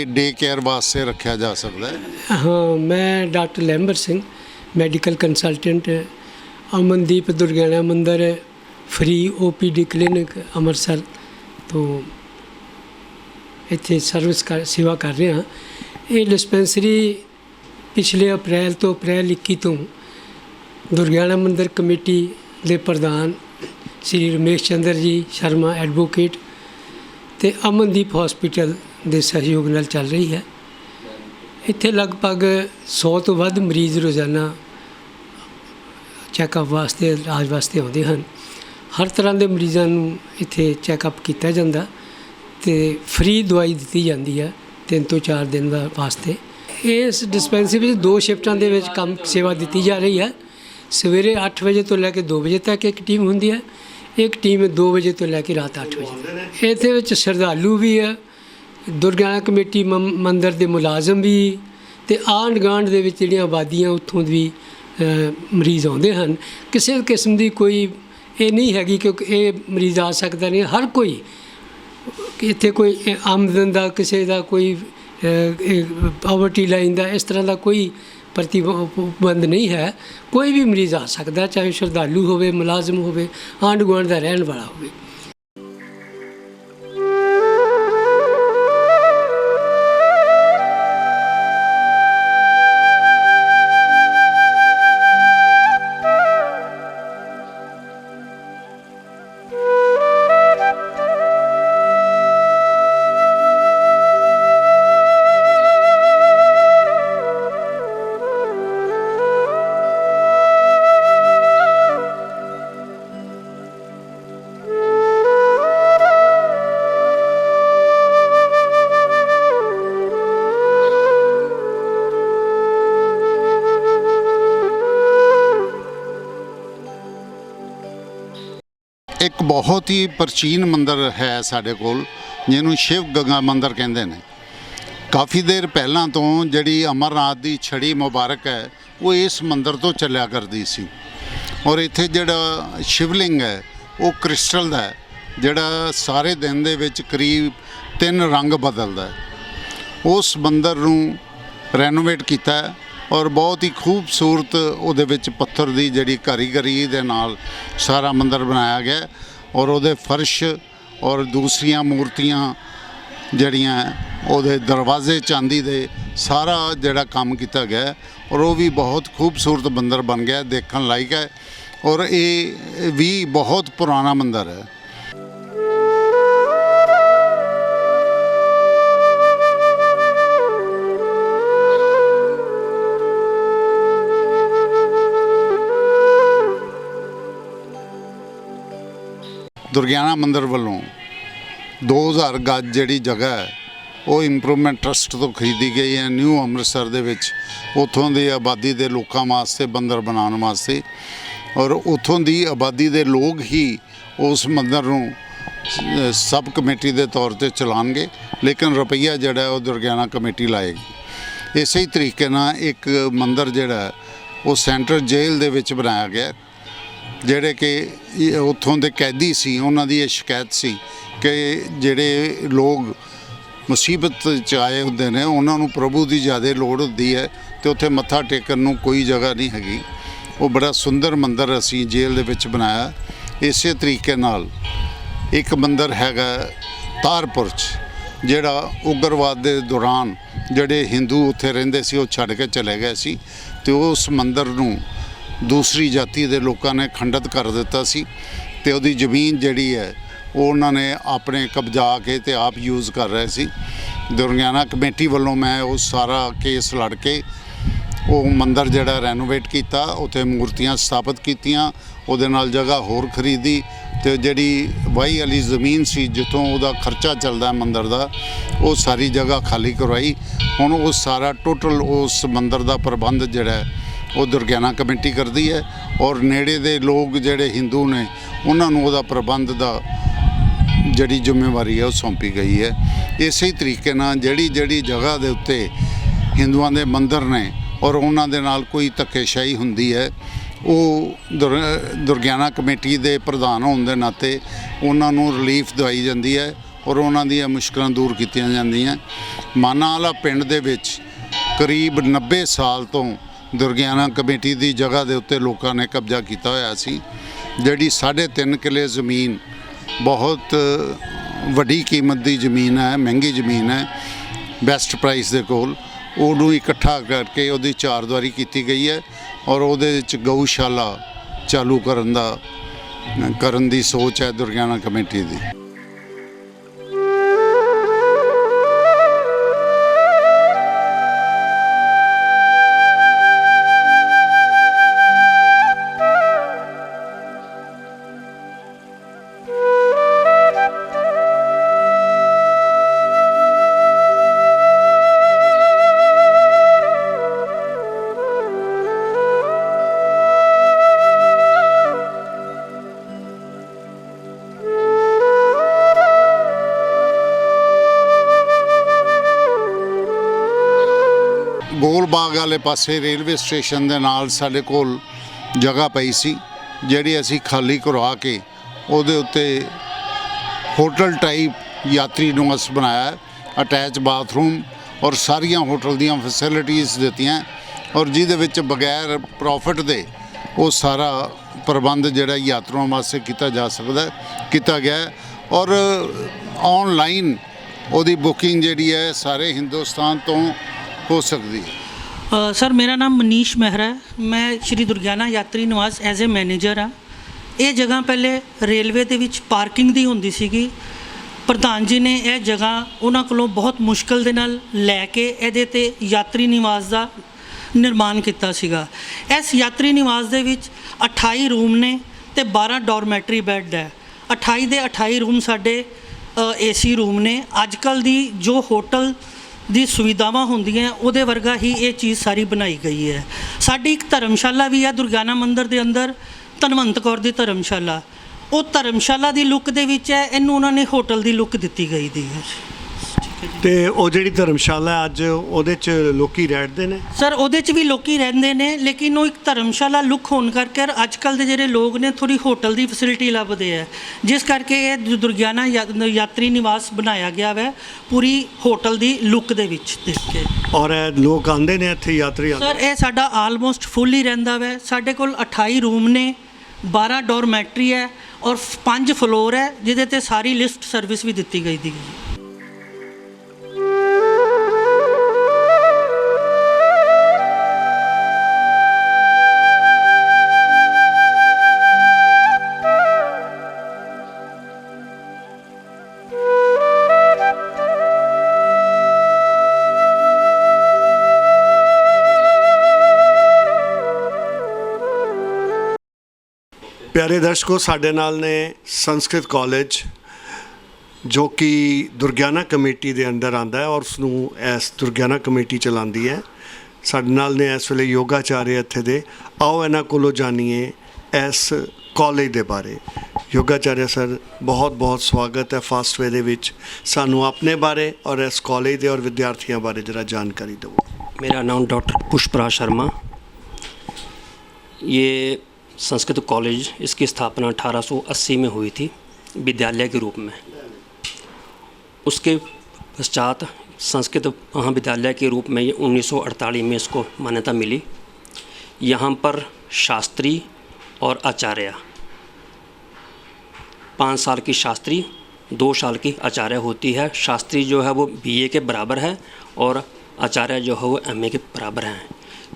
ਡੇ ਕੇਅਰ ਵਾਸਤੇ ਰੱਖਿਆ ਜਾ ਸਕਦਾ ਹੈ। हाँ, मैं doctor Lamber Singh, medical consultant, Amandeep Durgiana Mandir free OPD clinic Amritsar ਤੋਂ ਇੱਥੇ ਸੇਵਾ ਕਰ ਰਹੇ ਹਾਂ। ਇਹ ਡਿਸਪੈਂਸਰੀ ਪਿਛਲੇ ਅਪ੍ਰੈਲ 21 ਤੋਂ ਦੁਰਗਿਆਨਾ ਮੰਦਿਰ ਕਮੇਟੀ ਦੇ ਪ੍ਰਧਾਨ ਸ਼੍ਰੀ ਰਮੇਸ਼ ਚੰਦਰ ਜੀ ਸ਼ਰਮਾ ਐਡਵੋਕੇਟ ਤੇ ਅਮਨਦੀਪ ਹਸਪੀਟਲ ਦੇ ਸਹਿਯੋਗ ਨਾਲ ਚੱਲ ਰਹੀ ਹੈ। ਇੱਥੇ ਲਗਭਗ 100 ਤੋਂ ਵੱਧ ਮਰੀਜ਼ ਰੋਜ਼ਾਨਾ ਚੈੱਕਅਪ ਵਾਸਤੇ, ਇਲਾਜ ਵਾਸਤੇ ਆਉਂਦੇ ਹਨ। ਹਰ ਤਰ੍ਹਾਂ ਦੇ ਮਰੀਜ਼ਾਂ ਨੂੰ ਇੱਥੇ ਚੈੱਕਅਪ ਕੀਤਾ ਜਾਂਦਾ ਤੇ ਫ੍ਰੀ ਦਵਾਈ ਦਿੱਤੀ ਜਾਂਦੀ ਹੈ 3 ਤੋਂ 4 ਦਿਨ ਦਾ ਵਾਸਤੇ। ਇਸ ਡਿਸਪੈਂਸਰੀ ਵਿੱਚ 2 ਸ਼ਿਫਟਾਂ ਦੇ ਵਿੱਚ ਕੰਮ ਸੇਵਾ ਦਿੱਤੀ ਜਾ ਰਹੀ ਹੈ। ਸਵੇਰੇ 8 ਵਜੇ ਤੋਂ ਲੈ ਕੇ 2 ਵਜੇ ਤੱਕ ਇੱਕ ਟੀਮ ਹੁੰਦੀ ਹੈ, ਇੱਕ ਟੀਮ 2 ਵਜੇ ਤੋਂ ਲੈ ਕੇ ਰਾਤ 8 ਵਜੇ ਤੱਕ। ਇਹਦੇ ਵਿੱਚ ਸ਼ਰਧਾਲੂ ਵੀ ਹੈ, ਦੁਰਗਿਆਨਾ ਕਮੇਟੀ ਮੰਦਿਰ ਦੇ ਮੁਲਾਜ਼ਮ ਵੀ ਤੇ ਆਂਢ ਗੁਆਂਢ ਦੇ ਵਿੱਚ ਜਿਹੜੀਆਂ ਆਬਾਦੀਆਂ ਉੱਥੋਂ ਵੀ ਮਰੀਜ਼ ਆਉਂਦੇ ਹਨ। ਕਿਸੇ ਕਿਸਮ ਦੀ ਕੋਈ ਇਹ ਨਹੀਂ ਹੈਗੀ ਕਿ ਇਹ ਮਰੀਜ਼ ਆ ਸਕਦਾ ਨਹੀਂ। ਹਰ ਕੋਈ ਇੱਥੇ ਕੋਈ ਆਮਦਨ ਦਾ, ਕਿਸੇ ਦਾ ਕੋਈ ਪਾਵਰਟੀ ਲਾਈਨ ਦਾ, ਇਸ ਤਰ੍ਹਾਂ ਦਾ ਕੋਈ ਪ੍ਰਤੀਬੰਧ ਨਹੀਂ ਹੈ। ਕੋਈ ਵੀ ਮਰੀਜ਼ ਆ ਸਕਦਾ, ਚਾਹੇ ਸ਼ਰਧਾਲੂ ਹੋਵੇ, ਮੁਲਾਜ਼ਮ ਹੋਵੇ, ਆਂਢ ਗੁਆਂਢ ਦਾ ਰਹਿਣ ਵਾਲਾ ਹੋਵੇ। ਇੱਕ ਬਹੁਤ ਹੀ ਪ੍ਰਾਚੀਨ ਮੰਦਿਰ ਹੈ ਸਾਡੇ ਕੋਲ, ਜਿਹਨੂੰ ਸ਼ਿਵ ਗੰਗਾ ਮੰਦਿਰ ਕਹਿੰਦੇ ਨੇ। ਕਾਫੀ ਦੇਰ ਪਹਿਲਾਂ ਤੋਂ ਜਿਹੜੀ ਅਮਰਨਾਥ ਦੀ ਛੜੀ ਮੁਬਾਰਕ ਹੈ ਉਹ ਇਸ ਮੰਦਿਰ ਤੋਂ ਚੱਲਿਆ ਕਰਦੀ ਸੀ ਔਰ ਇੱਥੇ ਜਿਹੜਾ ਸ਼ਿਵਲਿੰਗ ਹੈ ਉਹ ਕ੍ਰਿਸਟਲ ਦਾ ਹੈ, ਜਿਹੜਾ ਸਾਰੇ ਦਿਨ ਦੇ ਵਿੱਚ ਕਰੀਬ 3 ਰੰਗ ਬਦਲਦਾ ਹੈ। ਉਸ ਮੰਦਿਰ ਨੂੰ ਰੈਨੋਵੇਟ ਕੀਤਾ ਹੈ ਔਰ ਬਹੁਤ ਹੀ ਖੂਬਸੂਰਤ ਉਹਦੇ ਵਿੱਚ ਪੱਥਰ ਦੀ ਜਿਹੜੀ ਕਾਰੀਗਰੀ ਦੇ ਨਾਲ ਸਾਰਾ ਮੰਦਿਰ ਬਣਾਇਆ ਗਿਆ ਔਰ ਉਹਦੇ ਫਰਸ਼ ਔਰ ਦੂਸਰੀਆਂ ਮੂਰਤੀਆਂ ਜਿਹੜੀਆਂ ਉਹਦੇ ਦਰਵਾਜ਼ੇ ਚਾਂਦੀ ਦੇ, ਸਾਰਾ ਜਿਹੜਾ ਕੰਮ ਕੀਤਾ ਗਿਆ ਔਰ ਉਹ ਵੀ ਬਹੁਤ ਖੂਬਸੂਰਤ ਮੰਦਿਰ ਬਣ ਗਿਆ, ਦੇਖਣ ਲਾਇਕ ਹੈ। ਔਰ ਇਹ ਵੀ ਬਹੁਤ ਪੁਰਾਣਾ ਮੰਦਿਰ ਹੈ। ਦੁਰਗਿਆਨਾ ਮੰਦਿਰ ਵੱਲੋਂ 2000 ਗੱਜ ਜਿਹੜੀ ਜਗ੍ਹਾ ਹੈ ਉਹ ਇੰਪਰੂਵਮੈਂਟ ਟਰਸਟ ਤੋਂ ਖਰੀਦੀ ਗਈ ਹੈ ਨਿਊ ਅੰਮ੍ਰਿਤਸਰ ਦੇ ਵਿੱਚ, ਉੱਥੋਂ ਦੀ ਆਬਾਦੀ ਦੇ ਲੋਕਾਂ ਵਾਸਤੇ ਮੰਦਿਰ ਬਣਾਉਣ ਵਾਸਤੇ। ਔਰ ਉੱਥੋਂ ਦੀ ਆਬਾਦੀ ਦੇ ਲੋਕ ਹੀ ਉਸ ਮੰਦਿਰ ਨੂੰ ਸਬ ਕਮੇਟੀ ਦੇ ਤੌਰ ਤੇ ਚਲਾਉਣਗੇ, ਲੇਕਿਨ ਰੁਪਈਆ ਜਿਹੜਾ ਉਹ ਦੁਰਗਿਆਨਾ ਕਮੇਟੀ ਲਾਏਗੀ। ਇਸੇ ਹੀ ਤਰੀਕੇ ਨਾਲ ਇੱਕ ਮੰਦਿਰ ਜਿਹੜਾ ਉਹ ਸੈਂਟਰਲ ਜੇਲ੍ਹ ਦੇ ਵਿੱਚ ਬਣਾਇਆ ਗਿਆ, ਜਿਹੜੇ ਕਿ ਉੱਥੋਂ ਦੇ ਕੈਦੀ ਸੀ, ਉਹਨਾਂ ਦੀ ਇਹ ਸ਼ਿਕਾਇਤ ਸੀ ਕਿ ਜਿਹੜੇ ਲੋਕ ਮੁਸੀਬਤ 'ਚ ਆਏ ਹੁੰਦੇ ਨੇ ਉਹਨਾਂ ਨੂੰ ਪ੍ਰਭੂ ਦੀ ਜ਼ਿਆਦਾ ਲੋੜ ਹੁੰਦੀ ਹੈ ਤੇ ਉੱਥੇ ਮੱਥਾ ਟੇਕਣ ਨੂੰ ਕੋਈ ਜਗ੍ਹਾ ਨਹੀਂ ਹੈਗੀ। ਉਹ ਬੜਾ ਸੁੰਦਰ ਮੰਦਿਰ ਅਸੀਂ ਜੇਲ੍ਹ ਦੇ ਵਿੱਚ ਬਣਾਇਆ। ਇਸੇ ਤਰੀਕੇ ਨਾਲ ਇੱਕ ਮੰਦਿਰ ਹੈਗਾ ਤਾਰਪੁਰ 'ਚ, ਜਿਹੜਾ ਉਗਰਵਾਦ ਦੇ ਦੌਰਾਨ ਜਿਹੜੇ ਹਿੰਦੂ ਉੱਥੇ ਰਹਿੰਦੇ ਸੀ ਉਹ ਛੱਡ ਕੇ ਚਲੇ ਗਏ ਸੀ ਤੇ ਉਸ ਮੰਦਿਰ ਨੂੰ ਦੂਸਰੀ ਜਾਤੀ ਦੇ ਲੋਕਾਂ ਨੇ ਖੰਡਿਤ ਕਰ ਦਿੱਤਾ ਸੀ ਤੇ ਉਹਦੀ ਜ਼ਮੀਨ ਜਿਹੜੀ ਹੈ ਉਹ ਉਹਨਾਂ ਨੇ ਆਪਣੇ ਕਬਜ਼ਾ ਕੇ ਤੇ ਆਪ ਯੂਜ਼ ਕਰ ਰਹੇ ਸੀ। ਦੁਰਗਿਆਨਾ ਕਮੇਟੀ ਵੱਲੋਂ ਮੈਂ ਉਹ ਸਾਰਾ ਕੇਸ ਲੜ ਕੇ ਉਹ ਮੰਦਿਰ ਜਿਹੜਾ ਰੈਨੋਵੇਟ ਕੀਤਾ, ਉੱਥੇ ਮੂਰਤੀਆਂ ਸਥਾਪਿਤ ਕੀਤੀਆਂ, ਉਹਦੇ ਨਾਲ ਜਗ੍ਹਾ ਹੋਰ ਖਰੀਦੀ ਤੇ ਜਿਹੜੀ ਵਾਹੀ ਵਾਲੀ ਜ਼ਮੀਨ ਸੀ ਜਿੱਥੋਂ ਉਹਦਾ ਖਰਚਾ ਚੱਲਦਾ ਮੰਦਿਰ ਦਾ, ਉਹ ਸਾਰੀ ਜਗ੍ਹਾ ਖਾਲੀ ਕਰਵਾਈ। ਹੁਣ ਉਹ ਸਾਰਾ ਟੋਟਲ ਉਸ ਮੰਦਿਰ ਦਾ ਪ੍ਰਬੰਧ ਜਿਹੜਾ ਉਹ ਦੁਰਗਿਆਨਾ ਕਮੇਟੀ ਕਰਦੀ ਹੈ ਔਰ ਨੇੜੇ ਦੇ ਲੋਕ ਜਿਹੜੇ ਹਿੰਦੂ ਨੇ ਉਹਨਾਂ ਨੂੰ ਉਹਦਾ ਪ੍ਰਬੰਧ ਦਾ ਜਿਹੜੀ ਜ਼ਿੰਮੇਵਾਰੀ ਹੈ ਉਹ ਸੌਂਪੀ ਗਈ ਹੈ। ਇਸੇ ਤਰੀਕੇ ਨਾਲ ਜਿਹੜੀ ਜਗ੍ਹਾ ਦੇ ਉੱਤੇ ਹਿੰਦੂਆਂ ਦੇ ਮੰਦਿਰ ਨੇ ਔਰ ਉਹਨਾਂ ਦੇ ਨਾਲ ਕੋਈ ਧੱਕੇਸ਼ਾਹੀ ਹੁੰਦੀ ਹੈ, ਉਹ ਦੁਰਗਿਆਨਾ ਕਮੇਟੀ ਦੇ ਪ੍ਰਧਾਨ ਹੋਣ ਦੇ ਨਾਤੇ ਉਹਨਾਂ ਨੂੰ ਰਿਲੀਫ ਦਵਾਈ ਜਾਂਦੀ ਹੈ ਔਰ ਉਹਨਾਂ ਦੀਆਂ ਮੁਸ਼ਕਲਾਂ ਦੂਰ ਕੀਤੀਆਂ ਜਾਂਦੀਆਂ। ਮਾਨਾ ਵਾਲਾ ਪਿੰਡ ਦੇ ਵਿੱਚ ਕਰੀਬ 90 ਸਾਲ ਤੋਂ ਦੁਰਗਿਆਨਾ ਕਮੇਟੀ ਦੀ ਜਗ੍ਹਾ ਦੇ ਉੱਤੇ ਲੋਕਾਂ ਨੇ ਕਬਜ਼ਾ ਕੀਤਾ ਹੋਇਆ ਸੀ। ਜਿਹੜੀ 3.5 ਕਿੱਲੇ ਜ਼ਮੀਨ ਬਹੁਤ ਵੱਡੀ ਕੀਮਤ ਦੀ ਜ਼ਮੀਨ ਹੈ, ਮਹਿੰਗੀ ਜ਼ਮੀਨ ਹੈ, ਬੈਸਟ ਪ੍ਰਾਈਸ ਦੇ ਕੋਲ, ਉਹਨੂੰ ਇਕੱਠਾ ਕਰਕੇ ਉਹਦੀ ਚਾਰਦੀਵਾਰੀ ਕੀਤੀ ਗਈ ਹੈ ਔਰ ਉਹਦੇ ਵਿੱਚ ਗਊਸ਼ਾਲਾ ਚਾਲੂ ਕਰਨ ਦੀ ਸੋਚ ਹੈ ਦੁਰਗਿਆਨਾ ਕਮੇਟੀ ਦੀ। ਗੋਲ ਬਾਗ ਵਾਲੇ ਪਾਸੇ ਰੇਲਵੇ ਸਟੇਸ਼ਨ ਦੇ ਨਾਲ ਸਾਡੇ ਕੋਲ ਜਗ੍ਹਾ ਪਈ ਸੀ, ਜਿਹੜੀ ਅਸੀਂ ਖਾਲੀ ਕਰਵਾ ਕੇ ਉਹਦੇ ਉੱਤੇ ਹੋਟਲ ਟਾਈਪ ਯਾਤਰੀ ਨਿਵਾਸ ਬਣਾਇਆ, ਅਟੈਚ ਬਾਥਰੂਮ ਔਰ ਸਾਰੀਆਂ ਹੋਟਲ ਦੀਆਂ ਫੈਸਿਲਿਟੀਜ਼ ਦਿੱਤੀਆਂ ਔਰ ਜਿਹਦੇ ਵਿੱਚ ਬਗੈਰ ਪ੍ਰੋਫਿਟ ਦੇ ਉਹ ਸਾਰਾ ਪ੍ਰਬੰਧ ਜਿਹੜਾ ਯਾਤਰੂਆਂ ਵਾਸਤੇ ਕੀਤਾ ਗਿਆ ਔਰ ਆਨਲਾਈਨ ਉਹਦੀ ਬੁਕਿੰਗ ਜਿਹੜੀ ਹੈ ਸਾਰੇ ਹਿੰਦੁਸਤਾਨ ਤੋਂ ਹੋ ਸਕਦੀ ਹੈ। ਸਰ ਮੇਰਾ ਨਾਮ ਮਨੀਸ਼ ਮਹਿਰਾ ਹੈ, ਮੈਂ ਸ਼੍ਰੀ ਦੁਰਗਿਆਨਾ ਯਾਤਰੀ ਨਿਵਾਸ ਐਜ਼ ਏ ਮੈਨੇਜਰ ਹਾਂ। ਇਹ ਜਗ੍ਹਾ ਪਹਿਲੇ ਰੇਲਵੇ ਦੇ ਵਿੱਚ ਪਾਰਕਿੰਗ ਦੀ ਹੁੰਦੀ ਸੀਗੀ। ਪ੍ਰਧਾਨ ਜੀ ਨੇ ਇਹ ਜਗ੍ਹਾ ਉਹਨਾਂ ਕੋਲੋਂ ਬਹੁਤ ਮੁਸ਼ਕਲ ਦੇ ਨਾਲ ਲੈ ਕੇ ਇਹਦੇ ਤੇ ਯਾਤਰੀ ਨਿਵਾਸ ਦਾ ਨਿਰਮਾਣ ਕੀਤਾ ਸੀਗਾ। ਇਸ ਯਾਤਰੀ ਨਿਵਾਸ ਦੇ ਵਿੱਚ 28 ਰੂਮ ਨੇ ਤੇ 12 ਡੋਰਮੈਟਰੀ ਬੈੱਡ ਹੈ। 28 ਦੇ 28 ਰੂਮ ਸਾਡੇ ਏਸੀ ਰੂਮ ਨੇ। ਅੱਜ ਕੱਲ੍ਹ ਦੀ ਜੋ ਹੋਟਲ ਦੀ ਸੁਵਿਧਾਵਾਂ ਹੁੰਦੀਆਂ ਉਹਦੇ ਵਰਗਾ ਹੀ ਇਹ ਚੀਜ਼ ਸਾਰੀ ਬਣਾਈ ਗਈ ਹੈ। ਸਾਡੀ ਇੱਕ ਧਰਮਸ਼ਾਲਾ ਵੀ ਹੈ ਦੁਰਗਿਆਨਾ ਮੰਦਿਰ ਦੇ ਅੰਦਰ, ਧਨਵੰਤ ਕੌਰ ਦੀ ਧਰਮਸ਼ਾਲਾ। ਉਹ ਧਰਮਸ਼ਾਲਾ ਦੀ ਲੁੱਕ ਦੇ ਵਿੱਚ ਹੈ, ਇਹਨੂੰ ਉਹਨਾਂ ਨੇ ਹੋਟਲ ਦੀ ਲੁੱਕ ਦਿੱਤੀ ਗਈ ਦੀ ਹੈ। ਤੇ ਉਹ ਜਿਹੜੀ ਧਰਮਸ਼ਾਲਾ ਅੱਜ ਉਹਦੇ 'ਚ ਲੋਕੀ ਰਹਿੰਦੇ ਨੇ ਸਰ? ਉਹਦੇ 'ਚ ਵੀ ਲੋਕੀ ਰਹਿੰਦੇ ਨੇ, ਲੇਕਿਨ ਉਹ ਇੱਕ ਧਰਮਸ਼ਾਲਾ ਲੁੱਕ ਹੋਣ ਕਰਕੇ ਅੱਜ ਕੱਲ੍ਹ ਦੇ ਜਿਹੜੇ ਲੋਕ ਨੇ ਥੋੜ੍ਹੀ ਹੋਟਲ ਦੀ ਫੈਸਿਲਿਟੀ ਲੱਭਦੇ ਹੈ, ਜਿਸ ਕਰਕੇ ਇਹ ਦੁਰਗਿਆਨਾ ਯਾਤਰੀ ਨਿਵਾਸ ਬਣਾਇਆ ਗਿਆ ਹੈ ਪੂਰੀ ਹੋਟਲ ਦੀ ਲੁੱਕ ਦੇ ਵਿੱਚ ਦੇਖ ਕੇ। ਔਰ ਲੋਕ ਆਉਂਦੇ ਨੇ ਇੱਥੇ, ਯਾਤਰੀ ਆਉਂਦੇ? ਸਰ ਇਹ ਸਾਡਾ ਆਲਮੋਸਟ ਫੁੱਲ ਹੀ ਰਹਿੰਦਾ ਹੈ। ਸਾਡੇ ਕੋਲ 28 ਰੂਮ ਨੇ, 12 ਡੋਰਮੈਟਰੀ ਹੈ ਔਰ 5 ਫਲੋਰ ਹੈ, ਜਿਹਦੇ ਤੇ ਸਾਰੀ ਲਿਫਟ ਸਰਵਿਸ ਵੀ ਦਿੱਤੀ ਗਈ ਦੀ। ਪਿਆਰੇ ਦਰਸ਼ਕੋ, ਸਾਡੇ ਨਾਲ ਨੇ ਸੰਸਕ੍ਰਿਤ ਕਾਲਜ ਜੋ ਕਿ ਦੁਰਗਿਆਨਾ ਕਮੇਟੀ ਦੇ ਅੰਡਰ ਆਉਂਦਾ ਹੈ ਔਰ ਉਸ ਨੂੰ ਇਸ ਦੁਰਗਿਆਨਾ ਕਮੇਟੀ ਚਲਾਉਂਦੀ ਹੈ। ਸਾਡੇ ਨਾਲ ਨੇ ਇਸ ਵੇਲੇ ਯੋਗਾਚਾਰਿਆ ਇੱਥੇ ਦੇ। ਆਓ ਇਹਨਾਂ ਕੋਲੋਂ ਜਾਣੀਏ ਇਸ ਕਾਲਜ ਦੇ ਬਾਰੇ। ਯੋਗਾਚਾਰਿਆ ਸਰ, ਬਹੁਤ ਬਹੁਤ ਸਵਾਗਤ ਹੈ ਫਾਸਟਵੇ ਦੇ ਵਿੱਚ। ਸਾਨੂੰ ਆਪਣੇ ਬਾਰੇ ਔਰ ਇਸ ਕਾਲਜ ਦੇ ਔਰ ਵਿਦਿਆਰਥੀਆਂ ਬਾਰੇ ਜਰਾ ਜਾਣਕਾਰੀ ਦਿਓ। मेरा नाम डॉक्टर पुष्पराज शर्मा। ये संस्कृत कॉलेज, इसकी स्थापना 1880 में हुई थी विद्यालय के रूप में। उसके पश्चात संस्कृत महाविद्यालय के रूप में ये 1948 में इसको मान्यता मिली। यहाँ पर शास्त्री और आचार्य 5 साल की शास्त्री, 2 साल की आचार्य होती है। शास्त्री जो है वो BA के बराबर है और आचार्य जो है वो MA के बराबर हैं।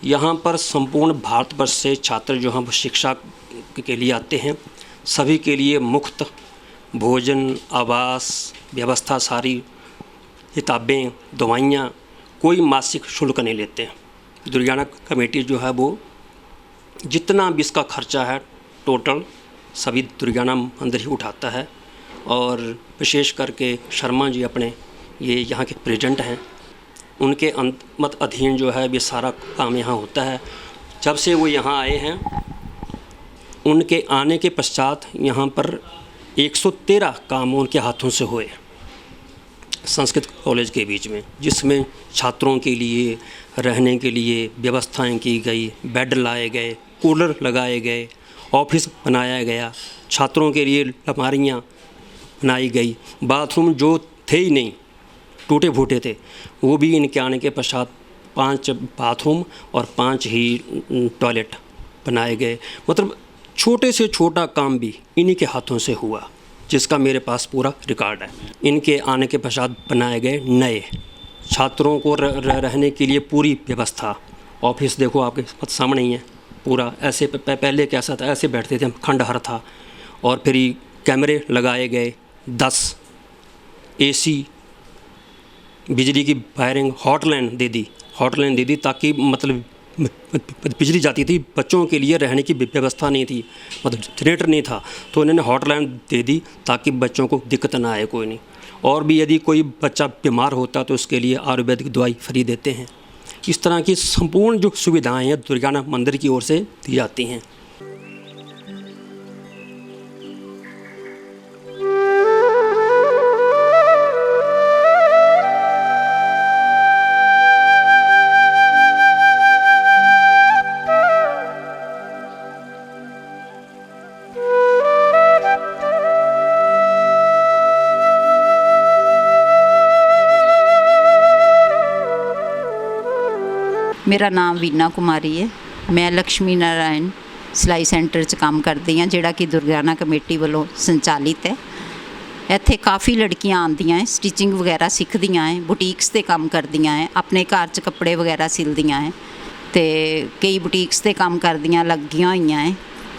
यहाँ पर संपूर्ण भारतवर्ष से छात्र जो हैं वो शिक्षा के लिए आते हैं। सभी के लिए मुफ्त भोजन, आवास व्यवस्था, सारी किताबें, दवाइयाँ, कोई मासिक शुल्क नहीं लेते। दुर्गाना कमेटी जो है वो जितना भी इसका खर्चा है टोटल सभी दुर्गाना मंदिर ही उठाता है। और विशेष करके शर्मा जी अपने ये यहाँ के प्रेजेंट हैं, उनके मत अधीन जो है ये सारा काम यहाँ होता है। जब से वो यहाँ आए हैं, उनके आने के पश्चात यहाँ पर 113 काम उनके हाथों से हुए संस्कृत कॉलेज के बीच में, जिसमें छात्रों के लिए रहने के लिए व्यवस्थाएं की गई, बेड लाए गए, कूलर लगाए गए, ऑफिस बनाया गया, छात्रों के लिए अलमारियाँ बनाई गई, बाथरूम जो थे ही नहीं, टूटे फूटे थे, वो भी इनके आने के पश्चात 5 बाथरूम और 5 ही टॉयलेट बनाए गए। मतलब छोटे से छोटा काम भी इन्हीं के हाथों से हुआ, जिसका मेरे पास पूरा रिकॉर्ड है। इनके आने के पश्चात बनाए गए नए छात्रों को रहने के लिए पूरी व्यवस्था। ऑफिस देखो आपके सामने ही है पूरा। ऐसे पहले कैसा था, ऐसे बैठते थे हम, खंडहर था। और फिर कैमरे लगाए गए 10, AC, बिजली की वायरिंग, हॉटलाइन दे दी ताकि मतलब बिजली जाती थी, बच्चों के लिए रहने की व्यवस्था नहीं थी, मतलब जनरेटर नहीं था, तो इन्होंने हॉटलाइन दे दी ताकि बच्चों को दिक्कत ना आए कोई नहीं। और भी यदि कोई बच्चा बीमार होता तो उसके लिए आयुर्वेदिक दवाई फ्री देते हैं। इस तरह की संपूर्ण जो सुविधाएं हैं दुर्गाना मंदिर की ओर से दी जाती हैं। मेरा नाम वीना कुमारी है। मैं लक्ष्मी नारायण सिलाई सेंटर 'ਚ काम करती हाँ, ਜਿਹੜਾ ਕਿ ਦੁਰਗਿਆਨਾ ਕਮੇਟੀ ਵੱਲੋਂ ਸੰਚਾਲਿਤ ਹੈ। ਇੱਥੇ ਕਾਫੀ ਲੜਕੀਆਂ ਆਉਂਦੀਆਂ ਹੈ, ਸਟਿਚਿੰਗ ਵਗੈਰਾ ਸਿੱਖਦੀਆਂ ਹੈ, ਬੁਟੀਕਸ 'ਤੇ ਕੰਮ ਕਰਦੀਆਂ ਹੈ, ਆਪਣੇ ਘਰ 'ਚ ਕੱਪੜੇ ਵਗੈਰਾ ਸਿਲਦੀਆਂ ਹੈ ਅਤੇ ਕਈ ਬੁਟੀਕਸ 'ਤੇ ਕੰਮ ਕਰਦੀਆਂ ਲੱਗੀਆਂ ਹੋਈਆਂ ਹੈ,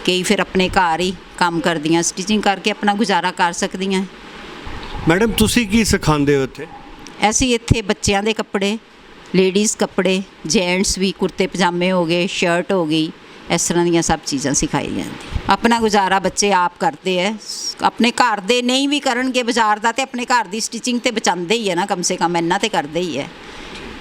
ਕਈ ਫਿਰ ਆਪਣੇ ਘਰ ਹੀ ਕੰਮ ਕਰਦੀਆਂ, ਸਟਿਚਿੰਗ ਕਰਕੇ ਆਪਣਾ ਗੁਜ਼ਾਰਾ ਕਰ ਸਕਦੀਆਂ ਹੈ। ਮੈਡਮ ਤੁਸੀਂ ਕੀ ਸਿਖਾਉਂਦੇ ਹੋ ਇੱਥੇ? ਅਸੀਂ ਇੱਥੇ ਬੱਚਿਆਂ ਦੇ ਕੱਪੜੇ, ਲੇਡੀਜ਼ ਕੱਪੜੇ, ਜੈਂਟਸ ਵੀ, ਕੁੜਤੇ ਪਜਾਮੇ ਹੋ ਗਏ, ਸ਼ਰਟ ਹੋ ਗਈ, ਇਸ ਤਰ੍ਹਾਂ ਦੀਆਂ ਸਭ ਚੀਜ਼ਾਂ ਸਿਖਾਈ ਜਾਂਦੀ। ਆਪਣਾ ਗੁਜ਼ਾਰਾ ਬੱਚੇ ਆਪ ਕਰਦੇ ਹੈ, ਆਪਣੇ ਘਰ ਦੇ ਨਹੀਂ ਵੀ ਕਰਨਗੇ ਬਾਜ਼ਾਰ ਦਾ, ਤੇ ਆਪਣੇ ਘਰ ਦੀ ਸਟਿਚਿੰਗ ਤੇ ਬਚਾਉਂਦੇ ਹੀ ਹੈ ਨਾ, ਕਮ ਸੇ ਕਮ ਇੰਨਾ ਤੇ ਕਰਦੇ ਹੀ ਹੈ।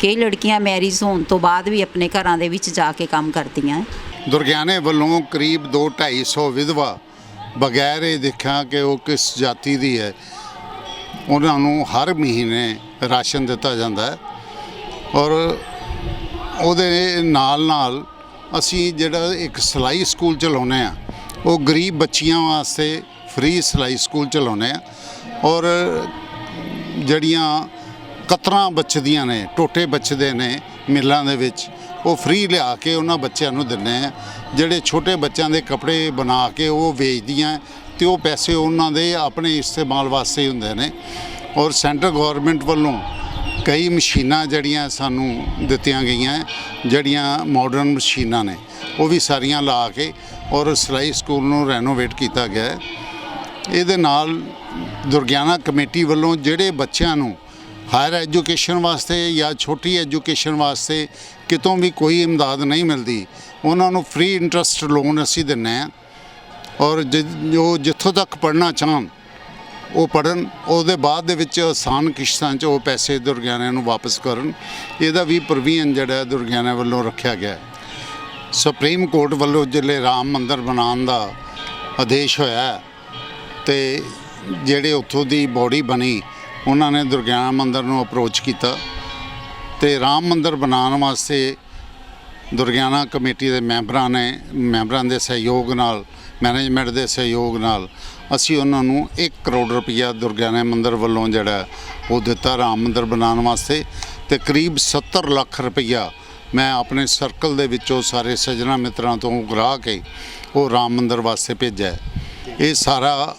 ਕਈ ਲੜਕੀਆਂ ਮੈਰਿਜ ਹੋਣ ਤੋਂ ਬਾਅਦ ਵੀ ਆਪਣੇ ਘਰਾਂ ਦੇ ਵਿੱਚ ਜਾ ਕੇ ਕੰਮ ਕਰਦੀਆਂ। ਦੁਰਗਿਆਨੇ ਵੱਲੋਂ ਕਰੀਬ 200-250 ਵਿਧਵਾ ਬਗੈਰ ਇਹ ਦੇਖਿਆ ਕਿ ਉਹ ਕਿਸ ਜਾਤੀ ਦੀ ਹੈ, ਉਹਨਾਂ ਨੂੰ ਹਰ ਮਹੀਨੇ ਰਾਸ਼ਨ ਦਿੱਤਾ ਜਾਂਦਾ ਹੈ। ਔਰ ਉਹਦੇ ਨਾਲ ਅਸੀਂ ਜਿਹੜਾ ਇੱਕ ਸਿਲਾਈ ਸਕੂਲ ਚਲਾਉਂਦੇ ਹਾਂ, ਉਹ ਗਰੀਬ ਬੱਚੀਆਂ ਵਾਸਤੇ ਫ੍ਰੀ ਸਿਲਾਈ ਸਕੂਲ ਚਲਾਉਂਦੇ ਹਾਂ। ਔਰ ਜਿਹੜੀਆਂ ਕਤਰਾਂ ਬਚਦੀਆਂ ਨੇ, ਟੋਟੇ ਬਚਦੇ ਨੇ ਮਿੱਲਾਂ ਦੇ ਵਿੱਚ, ਉਹ ਫ੍ਰੀ ਲਿਆ ਕੇ ਉਹਨਾਂ ਬੱਚਿਆਂ ਨੂੰ ਦਿੰਦੇ ਹਾਂ। ਜਿਹੜੇ ਛੋਟੇ ਬੱਚਿਆਂ ਦੇ ਕੱਪੜੇ ਬਣਾ ਕੇ ਉਹ ਵੇਚਦੀਆਂ, ਅਤੇ ਉਹ ਪੈਸੇ ਉਹਨਾਂ ਦੇ ਆਪਣੇ ਇਸਤੇਮਾਲ ਵਾਸਤੇ ਹੀ ਹੁੰਦੇ ਨੇ। ਔਰ ਸੈਂਟਰ ਗੌਰਮੈਂਟ ਵੱਲੋਂ ਕਈ ਮਸ਼ੀਨਾਂ ਜਿਹੜੀਆਂ ਸਾਨੂੰ ਦਿੱਤੀਆਂ ਗਈਆਂ, ਜਿਹੜੀਆਂ ਮਾਡਰਨ ਮਸ਼ੀਨਾਂ ਨੇ, ਉਹ ਵੀ ਸਾਰੀਆਂ ਲਾ ਕੇ ਔਰ ਸਿਲਾਈ ਸਕੂਲ ਨੂੰ ਰੈਨੋਵੇਟ ਕੀਤਾ ਗਿਆ। ਇਹਦੇ ਨਾਲ ਦੁਰਗਿਆਨਾ ਕਮੇਟੀ ਵੱਲੋਂ ਜਿਹੜੇ ਬੱਚਿਆਂ ਨੂੰ ਹਾਇਰ ਐਜੂਕੇਸ਼ਨ ਵਾਸਤੇ ਜਾਂ ਛੋਟੀ ਐਜੂਕੇਸ਼ਨ ਵਾਸਤੇ ਕਿਤੋਂ ਵੀ ਕੋਈ ਇਮਦਾਦ ਨਹੀਂ ਮਿਲਦੀ, ਉਹਨਾਂ ਨੂੰ ਫ੍ਰੀ ਇੰਟਰਸਟ ਲੋਨ ਅਸੀਂ ਦਿੰਦੇ ਹਾਂ। ਔਰ ਜੋ ਜਿੱਥੋਂ ਤੱਕ ਪੜ੍ਹਨਾ ਚਾਹਣ ਉਹ ਪੜ੍ਹਨ, ਉਹਦੇ ਬਾਅਦ ਦੇ ਵਿੱਚ ਆਸਾਨ ਕਿਸ਼ਤਾਂ 'ਚ ਉਹ ਪੈਸੇ ਦੁਰਗਿਆਨਿਆਂ ਨੂੰ ਵਾਪਸ ਕਰਨ। ਇਹਦਾ ਵੀ ਪ੍ਰੋਵੀਜ਼ਨ ਜਿਹੜਾ ਦੁਰਗਿਆਨਾ ਵੱਲੋਂ ਰੱਖਿਆ ਗਿਆ। ਸੁਪਰੀਮ ਕੋਰਟ ਵੱਲੋਂ ਜਿਹੜੇ ਰਾਮ ਮੰਦਰ ਬਣਾਉਣ ਦਾ ਆਦੇਸ਼ ਹੋਇਆ, ਅਤੇ ਜਿਹੜੇ ਉੱਥੋਂ ਦੀ ਬੋਡੀ ਬਣੀ, ਉਹਨਾਂ ਨੇ ਦੁਰਗਿਆਨਾ ਮੰਦਰ ਨੂੰ ਅਪਰੋਚ ਕੀਤਾ ਤੇ ਰਾਮ ਮੰਦਿਰ ਬਣਾਉਣ ਵਾਸਤੇ ਦੁਰਗਿਆਨਾ ਕਮੇਟੀ ਦੇ ਮੈਂਬਰਾਂ ਦੇ ਸਹਿਯੋਗ ਨਾਲ, ਮੈਨੇਜਮੈਂਟ ਦੇ ਸਹਿਯੋਗ ਨਾਲ ਅਸੀਂ ਉਹਨਾਂ ਨੂੰ 1 ਕਰੋੜ ਰੁਪਈਆ ਦੁਰਗਿਆਨਾ ਮੰਦਿਰ ਵੱਲੋਂ ਜਿਹੜਾ ਉਹ ਦਿੱਤਾ ਰਾਮ ਮੰਦਿਰ ਬਣਾਉਣ ਵਾਸਤੇ, ਤੇ ਕਰੀਬ 70 ਲੱਖ ਰੁਪਈਆ ਮੈਂ ਆਪਣੇ ਸਰਕਲ ਦੇ ਵਿੱਚੋਂ ਸਾਰੇ ਸੱਜਣਾ ਮਿੱਤਰਾਂ ਤੋਂ ਉਗਰਾ ਕੇ ਉਹ ਰਾਮ ਮੰਦਿਰ ਵਾਸਤੇ ਭੇਜਿਆ। ਇਹ ਸਾਰਾ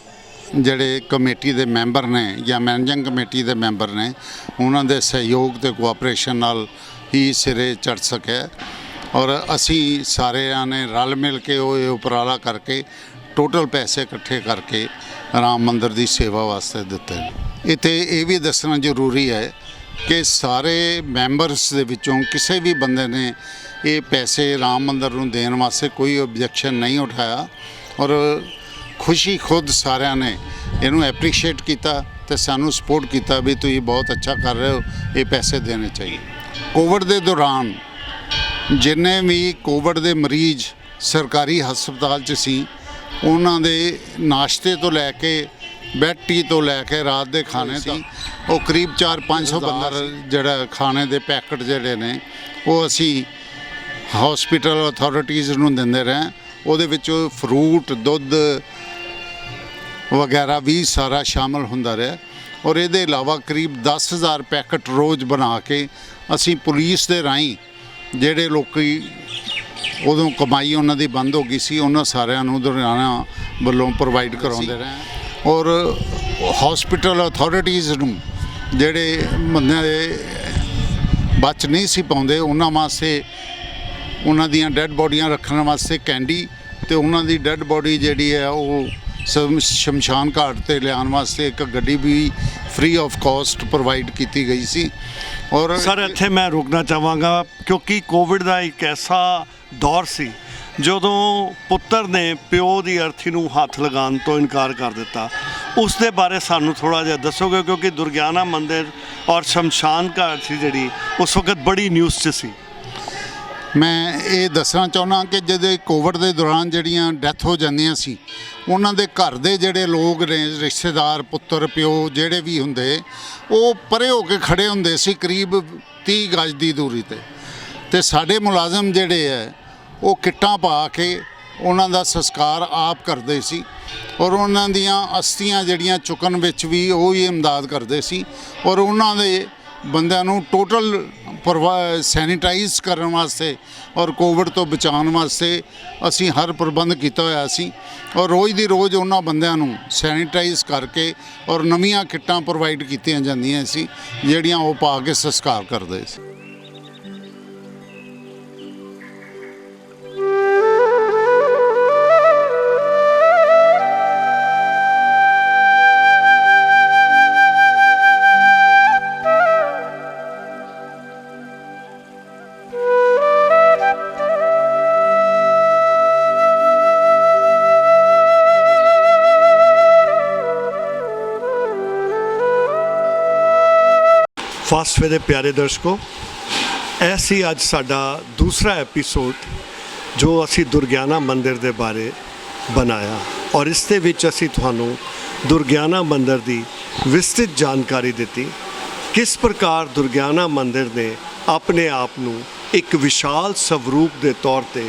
ਜਿਹੜੇ ਕਮੇਟੀ ਦੇ ਮੈਂਬਰ ਨੇ ਜਾਂ ਮੈਨੇਜਿੰਗ ਕਮੇਟੀ ਦੇ ਮੈਂਬਰ ਨੇ ਉਹਨਾਂ ਦੇ ਸਹਿਯੋਗ ਤੇ ਕੋਆਪਰੇਸ਼ਨ ਨਾਲ ਹੀ ਸਿਰੇ ਚੜ ਸਕਿਆ, ਔਰ ਅਸੀਂ ਸਾਰਿਆਂ ਨੇ ਰਲ ਮਿਲ ਕੇ ਉਹ ਉਪਰਾਲਾ ਕਰਕੇ ਟੋਟਲ ਪੈਸੇ ਇਕੱਠੇ ਕਰਕੇ ਰਾਮ ਮੰਦਿਰ ਦੀ ਸੇਵਾ ਵਾਸਤੇ ਦਿੱਤੇ ਨੇ। ਇੱਥੇ ਇਹ ਵੀ ਦੱਸਣਾ ਜ਼ਰੂਰੀ ਹੈ ਕਿ ਸਾਰੇ ਮੈਂਬਰਸ ਦੇ ਵਿੱਚੋਂ ਕਿਸੇ ਵੀ ਬੰਦੇ ਨੇ ਇਹ ਪੈਸੇ ਰਾਮ ਮੰਦਿਰ ਨੂੰ ਦੇਣ ਵਾਸਤੇ ਕੋਈ ਓਬਜੈਕਸ਼ਨ ਨਹੀਂ ਉਠਾਇਆ, ਔਰ ਖੁਸ਼ੀ ਖੁਦ ਸਾਰਿਆਂ ਨੇ ਇਹਨੂੰ ਐਪਰੀਸ਼ੀਏਟ ਕੀਤਾ ਤੇ ਸਾਨੂੰ ਸਪੋਰਟ ਕੀਤਾ ਵੀ ਤੁਸੀਂ ਬਹੁਤ ਅੱਛਾ ਕਰ ਰਹੇ ਹੋ, ਇਹ ਪੈਸੇ ਦੇਣੇ ਚਾਹੀਏ। ਕੋਵਿਡ ਦੇ ਦੌਰਾਨ ਜਿੰਨੇ ਵੀ ਕੋਵਿਡ ਦੇ ਮਰੀਜ਼ ਸਰਕਾਰੀ ਹਸਪਤਾਲ 'ਚ ਸੀ, ਉਹਨਾਂ ਦੇ ਨਾਸ਼ਤੇ ਤੋਂ ਲੈ ਕੇ ਬੈੱਡ ਟੀ ਤੋਂ ਲੈ ਕੇ ਰਾਤ ਦੇ ਖਾਣੇ ਤੱਕ ਉਹ ਕਰੀਬ 400-500 ਬੰਦਾ ਜਿਹੜਾ ਖਾਣੇ ਦੇ ਪੈਕਟ ਜਿਹੜੇ ਨੇ ਉਹ ਅਸੀਂ ਹਸਪੀਟਲ ਅਥਾਰਟੀਜ਼ ਨੂੰ ਦਿੰਦੇ ਰਹੇ। ਉਹਦੇ ਵਿੱਚ ਫਰੂਟ, ਦੁੱਧ ਵਗੈਰਾ ਵੀ ਸਾਰਾ ਸ਼ਾਮਲ ਹੁੰਦਾ ਰਿਹਾ, ਔਰ ਇਹਦੇ ਇਲਾਵਾ ਕਰੀਬ 10,000 ਪੈਕਟ ਰੋਜ਼ ਬਣਾ ਕੇ ਅਸੀਂ ਪੁਲਿਸ ਦੇ ਰਾਹੀਂ ਜਿਹੜੇ ਲੋਕੀ ਉਦੋਂ ਕਮਾਈ ਉਹਨਾਂ ਦੀ ਬੰਦ ਹੋ ਗਈ ਸੀ, ਉਹਨਾਂ ਸਾਰਿਆਂ ਨੂੰ ਦੁਰਗਿਆਨਾ ਵੱਲੋਂ ਪ੍ਰੋਵਾਈਡ ਕਰਾਉਂਦੇ ਰਹੇ, ਔਰ ਹਸਪੀਟਲ ਅਥਾਰਟੀਜ਼ ਨੂੰ ਜਿਹੜੇ ਬੰਦਿਆਂ ਦੇ ਬਚ ਨਹੀਂ ਸੀ ਪਾਉਂਦੇ ਉਹਨਾਂ ਵਾਸਤੇ ਉਹਨਾਂ ਦੀਆਂ ਡੈੱਡ ਬੋਡੀਆਂ ਰੱਖਣ ਵਾਸਤੇ ਕੈਂਡੀ, ਤੇ ਉਹਨਾਂ ਦੀ ਡੈੱਡ ਬੋਡੀ ਜਿਹੜੀ ਹੈ ਉਹ ਸ਼ਮਸ਼ਾਨ ਘਾਟ 'ਤੇ ਲਿਆਉਣ ਵਾਸਤੇ ਇੱਕ ਗੱਡੀ ਵੀ ਫ੍ਰੀ ਆਫ ਕਾਸਟ ਪ੍ਰੋਵਾਈਡ ਕੀਤੀ ਗਈ ਸੀ। ਔਰ ਸਰ ਇੱਥੇ ਮੈਂ ਰੁਕਣਾ ਚਾਹਾਂਗਾ ਕਿਉਂਕਿ ਕੋਵਿਡ ਦਾ ਇੱਕ ਐਸਾ ਦੌਰ ਸੀ ਜਦੋਂ ਪੁੱਤਰ ਨੇ ਪਿਓ ਦੀ ਅਰਥੀ ਨੂੰ ਹੱਥ ਲਗਾਉਣ ਤੋਂ ਇਨਕਾਰ ਕਰ ਦਿੱਤਾ। ਉਸ ਦੇ ਬਾਰੇ ਸਾਨੂੰ ਥੋੜ੍ਹਾ ਜਿਹਾ ਦੱਸੋਗੇ, ਕਿਉਂਕਿ ਦੁਰਗਿਆਨਾ ਮੰਦਿਰ ਔਰ ਸ਼ਮਸ਼ਾਨ ਘਾਟ ਸੀ ਜਿਹੜੀ ਉਸ ਵਕਤ ਬੜੀ ਨਿਊਜ਼ 'ਚ ਸੀ। ਮੈਂ ਇਹ ਦੱਸਣਾ ਚਾਹੁੰਦਾ ਕਿ ਜਦੋਂ ਕੋਵਿਡ ਦੇ ਦੌਰਾਨ ਜਿਹੜੀਆਂ ਡੈਥ ਹੋ ਜਾਂਦੀਆਂ ਸੀ, ਉਹਨਾਂ ਦੇ ਘਰ ਦੇ ਜਿਹੜੇ ਲੋਕ ਨੇ, ਰਿਸ਼ਤੇਦਾਰ, ਪੁੱਤਰ, ਪਿਓ ਜਿਹੜੇ ਵੀ ਹੁੰਦੇ, ਉਹ ਪਰੇ ਹੋ ਕੇ ਖੜੇ ਹੁੰਦੇ ਸੀ ਕਰੀਬ 30 ਗਜ ਦੀ ਦੂਰੀ 'ਤੇ, ਅਤੇ ਸਾਡੇ ਮੁਲਾਜ਼ਮ ਜਿਹੜੇ ਹੈ ਉਹ ਕਿੱਟਾਂ ਪਾ ਕੇ ਉਹਨਾਂ ਦਾ ਸੰਸਕਾਰ ਆਪ ਕਰਦੇ ਸੀ, ਔਰ ਉਹਨਾਂ ਦੀਆਂ ਅਸਥੀਆਂ ਜਿਹੜੀਆਂ ਚੁੱਕਣ ਵਿੱਚ ਵੀ ਉਹ ਹੀ ਇਮਦਾਦ ਕਰਦੇ ਸੀ, ਔਰ ਉਹਨਾਂ ਦੇ ਬੰਦਿਆਂ ਨੂੰ ਟੋਟਲ ਸੈਨੀਟਾਈਜ਼ ਕਰਨ ਵਾਸਤੇ ਔਰ ਕੋਵਿਡ ਤੋਂ ਬਚਾਉਣ ਵਾਸਤੇ ਅਸੀਂ ਹਰ ਪ੍ਰਬੰਧ ਕੀਤਾ ਹੋਇਆ ਸੀ, ਔਰ ਰੋਜ਼ ਦੀ ਰੋਜ਼ ਉਹਨਾਂ ਬੰਦਿਆਂ ਨੂੰ ਸੈਨੀਟਾਈਜ਼ ਕਰਕੇ ਔਰ ਨਵੀਆਂ ਕਿੱਟਾਂ ਪ੍ਰੋਵਾਈਡ ਕੀਤੀਆਂ ਜਾਂਦੀਆਂ ਸੀ ਜਿਹੜੀਆਂ ਉਹ ਪਾ ਕੇ ਸੰਸਕਾਰ ਕਰਦੇ ਸੀ। ਫਾਸਟਵੇ ਦੇ ਪਿਆਰੇ ਦਰਸ਼ਕੋ, ਇਹ ਸੀ ਅੱਜ ਸਾਡਾ ਦੂਸਰਾ ਐਪੀਸੋਡ ਜੋ ਅਸੀਂ ਦੁਰਗਿਆਨਾ ਮੰਦਿਰ ਦੇ ਬਾਰੇ ਬਣਾਇਆ, ਔਰ ਇਸ ਦੇ ਵਿੱਚ ਅਸੀਂ ਤੁਹਾਨੂੰ ਦੁਰਗਿਆਨਾ ਮੰਦਿਰ ਦੀ ਵਿਸਤ੍ਰਿਤ ਜਾਣਕਾਰੀ ਦਿੱਤੀ। ਕਿਸ ਪ੍ਰਕਾਰ ਦੁਰਗਿਆਨਾ ਮੰਦਿਰ ਨੇ ਆਪਣੇ ਆਪ ਨੂੰ ਇੱਕ ਵਿਸ਼ਾਲ ਸਵਰੂਪ ਦੇ ਤੌਰ 'ਤੇ,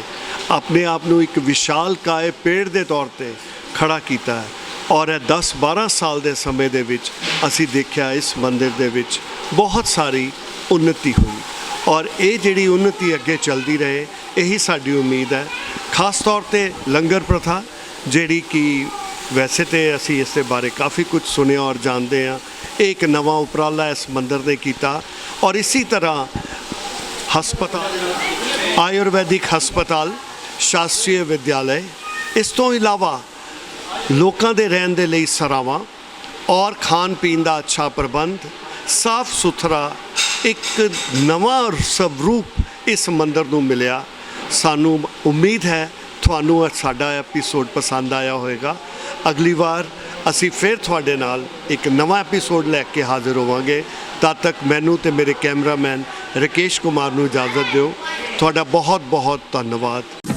ਆਪਣੇ ਆਪ ਨੂੰ ਇੱਕ ਵਿਸ਼ਾਲ ਕਾਏ ਪੇੜ ਦੇ ਤੌਰ 'ਤੇ ਖੜਾ ਕੀਤਾ ਹੈ, ਔਰ ਇਹ 10-12 ਸਾਲ ਦੇ ਸਮੇਂ ਦੇ ਵਿੱਚ ਅਸੀਂ ਦੇਖਿਆ ਇਸ ਮੰਦਿਰ ਦੇ ਵਿੱਚ ਬਹੁਤ ਸਾਰੀ ਉન્નਤੀ ਹੋਈ, ਔਰ ਇਹ ਜਿਹੜੀ ਉન્નਤੀ ਅੱਗੇ ਚੱਲਦੀ ਰਹੇ ਇਹੀ ਸਾਡੀ ਉਮੀਦ ਹੈ। ਖਾਸ ਤੌਰ 'ਤੇ ਲੰਗਰ ਪ੍ਰਥਾ ਜਿਹੜੀ ਕਿ ਵੈਸੇ ਤਾਂ ਅਸੀਂ ਇਸ ਦੇ ਬਾਰੇ ਕਾਫੀ ਕੁਝ ਸੁਣਿਆ ਔਰ ਜਾਣਦੇ ਹਾਂ, ਇਹ ਇੱਕ ਨਵਾਂ ਉਪਰਾਲਾ ਇਸ ਮੰਦਿਰ ਨੇ ਕੀਤਾ, ਔਰ ਇਸੇ ਤਰ੍ਹਾਂ ਹਸਪਤਾਲ, ਆਯੁਰਵੈਦਿਕ ਹਸਪਤਾਲ, ਸ਼ਾਸਤਰੀ ਵਿਦਿਆਲੇ, ਇਸ ਤੋਂ ਇਲਾਵਾ ਲੋਕਾਂ ਦੇ ਰਹਿਣ ਦੇ ਲਈ ਸਰਾਵਾਂ ਔਰ ਖਾਣ ਪੀਣ ਦਾ ਅੱਛਾ ਪ੍ਰਬੰਧ, ਸਾਫ ਸੁਥਰਾ ਇੱਕ ਨਵਾਂ ਸਵਰੂਪ ਇਸ ਮੰਦਿਰ ਨੂੰ ਮਿਲਿਆ। ਸਾਨੂੰ ਉਮੀਦ ਹੈ ਤੁਹਾਨੂੰ ਸਾਡਾ ਐਪੀਸੋਡ ਪਸੰਦ ਆਇਆ ਹੋਵੇਗਾ। ਅਗਲੀ ਵਾਰ ਅਸੀਂ ਫਿਰ ਤੁਹਾਡੇ ਨਾਲ ਇੱਕ ਨਵਾਂ ਐਪੀਸੋਡ ਲੈ ਕੇ ਹਾਜ਼ਰ ਹੋਵਾਂਗੇ। ਤਦ ਤੱਕ ਮੈਨੂੰ ਤੇ ਮੇਰੇ ਕੈਮਰਾਮੈਨ ਰਕੇਸ਼ ਕੁਮਾਰ ਨੂੰ ਇਜਾਜ਼ਤ ਦਿਓ। ਤੁਹਾਡਾ ਬਹੁਤ ਬਹੁਤ ਧੰਨਵਾਦ।